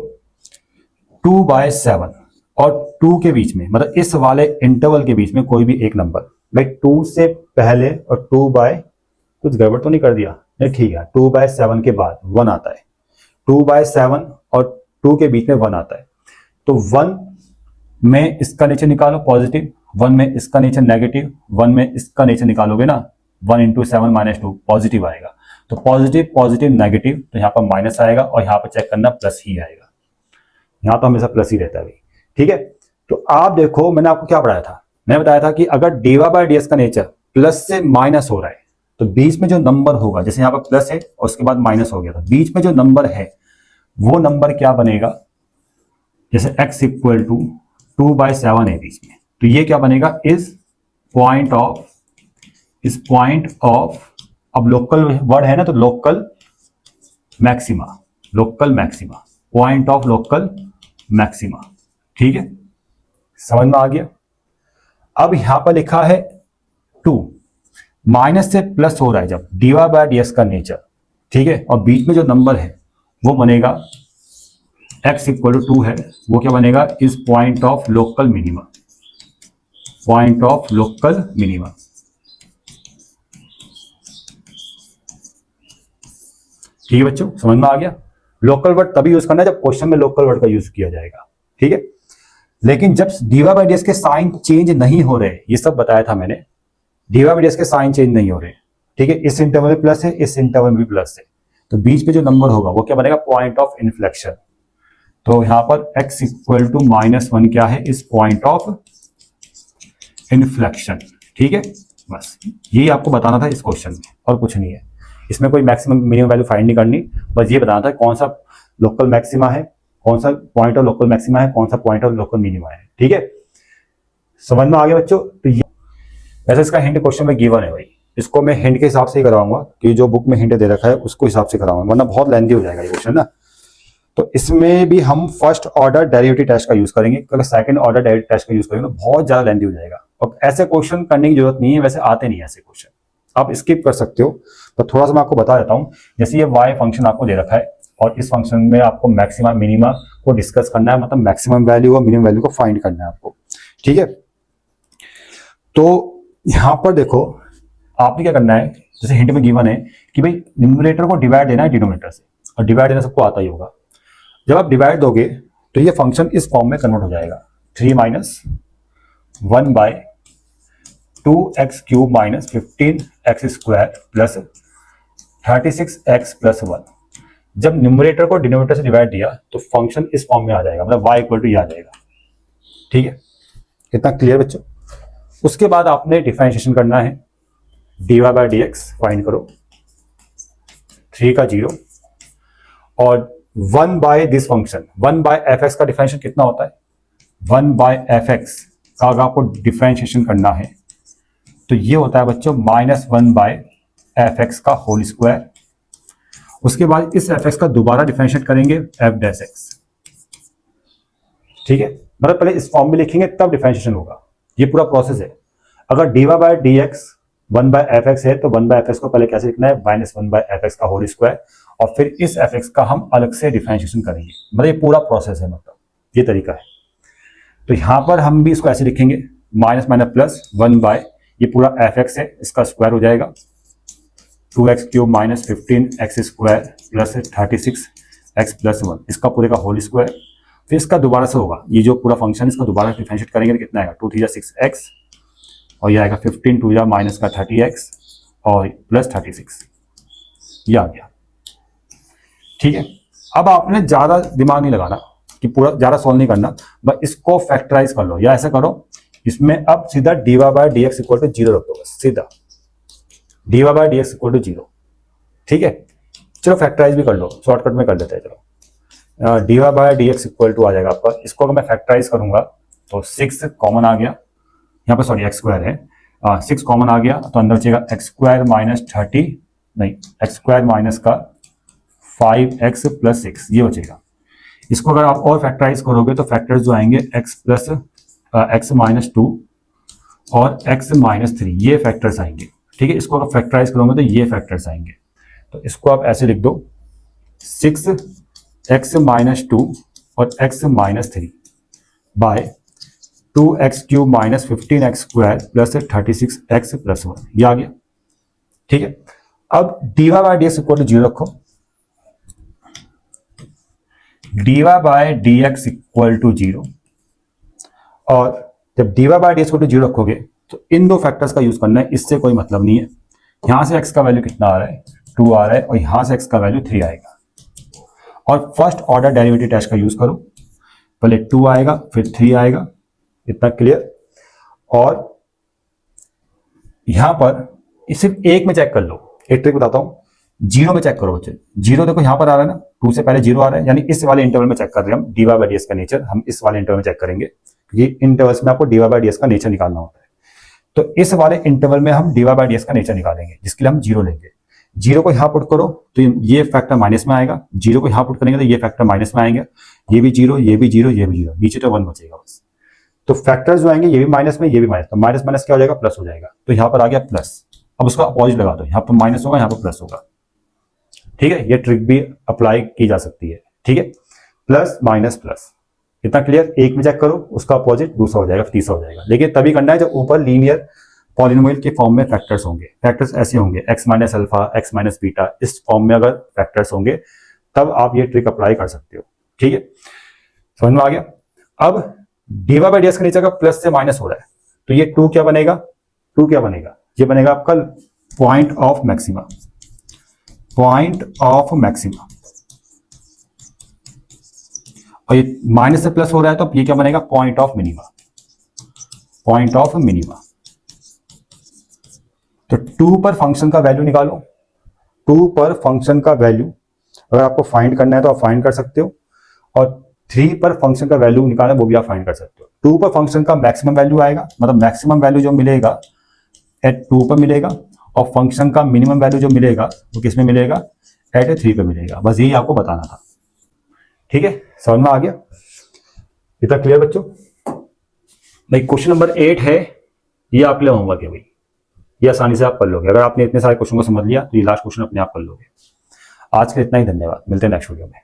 2/7 और 2 के बीच में, मतलब इस वाले इंटरवल के बीच में कोई भी एक नंबर, भाई 2 से पहले और 2 कुछ गड़बड़ तो नहीं कर दिया? नहीं, ठीक है। 2/7 के बाद 1 आता है, 2/7 और 2 के बीच में 1 आता है, तो 1 में इसका नेचर निकालो पॉजिटिव, 1 में इसका नेचर नेगेटिव, 1 में इसका नेचर निकालोगे ना, 1 इंटू 7 -2 पॉजिटिव आएगा। तो पॉजिटिव पॉजिटिव नेगेटिव, तो यहाँ पर माइनस आएगा और यहाँ पर चेक करना प्लस ही आएगा। यहाँ तो हमेशा प्लस ही रहता है भाई। ठीक है, तो आप देखो मैंने आपको क्या पढ़ाया था, मैंने बताया था कि अगर dy/ds का नेचर प्लस से माइनस हो रहा है तो बीच में जो नंबर होगा, जैसे यहाँ पर प्लस है और उसके बाद माइनस हो गया, तो बीच में जो नंबर है वो नंबर क्या बनेगा, जैसे x इक्वल टू 2/7 है बीच में, तो ये क्या बनेगा, इस पॉइंट ऑफ, अब लोकल वर्ड है ना, तो local maxima, point of local maxima. ठीक है, समझ में आ गया? अब यहां पर लिखा है 2, माइनस से प्लस हो रहा है जब dy/ds का नेचर, ठीक है, और बीच में जो नंबर है वो बनेगा x इक्वल टू 2 है, वो क्या बनेगा, इस पॉइंट ऑफ लोकल मिनिमा, ठीक है बच्चों, समझ में आ गया? लोकल वर्ड तभी यूज करना है जब क्वेश्चन में लोकल वर्ड का यूज किया जाएगा। ठीक है, लेकिन जब dy/ds के साइन चेंज नहीं हो रहे, ये सब बताया था मैंने, dy/ds के साइन चेंज नहीं हो रहे, ठीक है, इस इंटरवल में प्लस है, इस इंटरवल में भी प्लस है, तो बीच में जो नंबर होगा वो क्या बनेगा, पॉइंट ऑफ इन्फ्लेक्शन। तो यहां पर x इक्वल टू -1 क्या है, इस पॉइंट ऑफ इन्फ्लेक्शन। ठीक है, बस यही आपको बताना था इस क्वेश्चन में, और कुछ नहीं है इसमें। कोई मैक्सिमम मिनिमम वैल्यू फाइंड नहीं करनी, बस ये बताना था कौन सा लोकल मैक्सिमा है, कौन सा पॉइंट ऑफ लोकल मैक्सिमा है, कौन सा पॉइंट ऑफ लोकल मिनिमा है। ठीक है, समझ में आ गया बच्चों? तो ये वैसे इसका हिंट क्वेश्चन में गिवन है भाई, इसको मैं हिंट के हिसाब से ही कराऊंगा कि जो बुक में हिंट दे रखा है उसको हिसाब से कराऊंगा, वरना बहुत लेंथी हो जाएगा ये क्वेश्चन ना। तो इसमें भी हम फर्स्ट ऑर्डर डेरिवेटिव टेस्ट का यूज करेंगे, क्योंकि सेकंड ऑर्डर डेरिवेटिव टेस्ट का यूज करेंगे तो बहुत ज्यादा लेंथी हो जाएगा, और ऐसे क्वेश्चन करने की जरूरत नहीं है, वैसे आते नहीं है ऐसे क्वेश्चन, आप स्किप कर सकते हो। तो थोड़ा सा मैं आपको बता देता हूं, जैसे ये y फंक्शन आपको दे रखा है और इस फंक्शन में आपको मैक्सिमा मिनिमा को डिस्कस करना है, मतलब मैक्सिमम वैल्यू और मिनिमम वैल्यू को फाइंड करना है आपको। ठीक है, तो यहां पर देखो आपने क्या करना है, जैसे हिंट में गिवन है कि भाई न्यूमरेटर को डिवाइड देना है डिनोमिनेटर से, और डिवाइड देना सबको आता ही होगा। जब आप डिवाइड दोगे तो ये फंक्शन इस फॉर्म में कन्वर्ट हो जाएगा, 3 - 1/2x³ - 15x² प्लस 36x + 1। जब न्यूमरेटर को डिनोमिनेटर से डिवाइड दिया तो फंक्शन इस फॉर्म में आ जाएगा, मतलब y इक्वल टू ये आ जाएगा। ठीक है, कितना क्लियर बच्चों? उसके बाद आपने डिफरेंशिएशन करना है, dy/dx फाइंड करो, 3 का 0 और 1 दिस फंक्शन 1/fx का डिफरेंशिएशन कितना होता है, 1/fx का अगर आपको डिफरेंशिएशन करना है तो ये होता है बच्चों -1/fx का होल स्क्वायर। उसके बाद इस fx का दोबारा डिफरेंशिएट करेंगे f'(x). ठीक है, मतलब पहले इस फॉर्म में लिखेंगे तब डिफरेंशिएशन होगा, ये पूरा प्रोसेस है। अगर dy by d x one by f x है तो वन बाय एफ एक्स को पहले कैसे लिखना है, minus one by f x का होल स्क्वायर, और फिर इस एफ एक्स का हम अलग से डिफरेंशिएशन करेंगे। मतलब ये पूरा प्रोसेस है, मतलब ये तरीका है। तो यहां पर हम भी इसको ऐसे लिखेंगे, minus minus plus one by, ये पूरा एफ एक्स है, इसका स्क्वायर हो जाएगा 2x³ minus 15x square plus 36x plus 1, इसका पूरे का होल स्क्वायर। फिर इसका दोबारा से होगा, ये जो पूरा फंक्शन इसका दोबारा डिफरेंशिएट करेंगे तो कितना आएगा, 2 3 6x, और ये आएगा 15 2 माइनस का 30x और प्लस 36, ये आ गया। ठीक है, अब आपने ज्यादा दिमाग नहीं लगाना कि पूरा ज्यादा सॉल्व नहीं करना, बस इसको फैक्टराइज कर लो, या ऐसा करो इसमें अब सीधा dy by d x equal to 0 रख दो, बस सीधा dy by d x equal to 0। ठीक है, चलो फैक्टराइज भी कर लो, शॉर्टकट में कर लेते हैं। चलो dy by d x equal to आ जाएगा आपका, इसको अगर मैं फैक्टराइज करूंगा तो 6 कॉमन आ गया, यहाँ पर सॉरी एक्स स्क्वायर है, 6 कॉमन आ गया तो अंदर बचेगा एक्स स्क्वायर माइनस 30, नहीं एक्स स्क्वायर माइनस का 5x प्लस 6, ये बचेगा। इसको अगर आप और फैक्टराइज करोगे तो फैक्टर्स जो आएंगे x प्लस एक्स माइनस 2 और x माइनस 3, ये फैक्टर्स आएंगे। ठीक है, इसको अगर फैक्टराइज करोगे तो ये फैक्टर्स आएंगे। तो इसको आप ऐसे लिख दो, 6x माइनस 2 और x minus 3 by 2x³ minus 15x square plus 36x plus 1, ये आ गया। ठीक है, अब dy by d x equal to 0 रखो, dy by d x equal to 0, और जब dy by d x equal to 0 रखोगे तो इन दो फैक्टर्स का यूज करना है, इससे कोई मतलब नहीं है। यहां से x का वैल्यू कितना आ रहा है, 2 आ रहा है, और यहां से x का वैल्यू 3 आएगा, और फर्स्ट ऑर्डर डेरिवेटिव टेस्ट का यूज करो, पहले 2 आएगा फिर 3 आएगा, इतना क्लियर। और यहां पर सिर्फ एक में चेक कर लो, एक ट्रिक बताता हूं, 0 में चेक करो बच्चे। 0 देखो यहां पर आ रहा है ना, 2 से पहले 0 आ रहा है, यानी इस वाले इंटरवल में चेक कर रहे हैं हम dy बाय डी एक्स का नेचर, हम इस वाले इंटरवल में चेक करेंगे, क्योंकि इंटरवल्स में आपको dy बाय डी एक्स का नेचर निकालना होता है। तो इस वाले इंटरवल में हम dy बाय डी एक्स का नेचर निकालेंगे, जिसके लिए हम 0 लेंगे। 0 को यहां पुट करो तो ये फैक्टर माइनस में आएगा, 0 को यहां पुट करेंगे तो ये फैक्टर माइनस में आएंगे, ये भी 0, ये भी 0, ये भी 0, नीचे तो 1 बचेगा बस। तो फैक्टर्स जो आएंगे ये भी माइनस में, ये भी माइनस, तो माइनस माइनस क्या हो जाएगा, प्लस हो जाएगा। तो यहाँ पर आ गया प्लस, अब उसका अपोजिट लगा दो, यहाँ पर माइनस होगा, यहाँ पर प्लस होगा। ठीक है, ये ट्रिक भी अप्लाई की जा सकती है। ठीक है, प्लस माइनस प्लस, इतना क्लियर। एक में चेक करो, उसका अपोजिट दूसरा हो जाएगा, तीसरा हो जाएगा। लेकिन तभी करना है जब ऊपर लीनियर पॉलिनोमियल के फॉर्म में फैक्टर्स होंगे। फैक्टर्स ऐसे होंगे, x minus alpha, x minus beta, इस फॉर्म में अगर फैक्टर्स होंगे तब आप ये ट्रिक अप्लाई कर सकते हो। ठीक है, समझ में आ गया। अब dy बाय डी एक्स का नीचे का प्लस से माइनस हो रहा है, तो ये 2 क्या बनेगा, 2 क्या बनेगा, ये बनेगा आपका point of maxima, point of maxima. और ये माइनस से प्लस हो रहा है तो ये क्या बनेगा, point of minima, point of minima. तो 2 पर फंक्शन का वैल्यू निकालो, 2 पर फंक्शन का वैल्यू अगर आपको फाइंड करना है तो आप फाइंड कर सकते हो, और 3 पर फंक्शन का वैल्यू निकालना है वो भी आप फाइंड कर सकते हो। 2 पर फंक्शन का मैक्सिमम वैल्यू आएगा, मतलब मैक्सिमम वैल्यू जो मिलेगा एट 2 पर मिलेगा, और फंक्शन का मिनिमम वैल्यू जो मिलेगा वो किस में मिलेगा, एट 3 पे मिलेगा। बस यही आपको बताना था। ठीक है, समझ में आ गया, इतना क्लियर बच्चों। भाई क्वेश्चन नंबर 8 है, ये आपके लिए होमवर्क है भाई, ये आसानी से आप कर लोगे। अगर आपने इतने सारे क्वेश्चन को समझ लिया तो ये लास्ट क्वेश्चन अपने आप कर लोगे। आज के लिए इतना ही, धन्यवाद, मिलते हैं नेक्स्ट वीडियो में।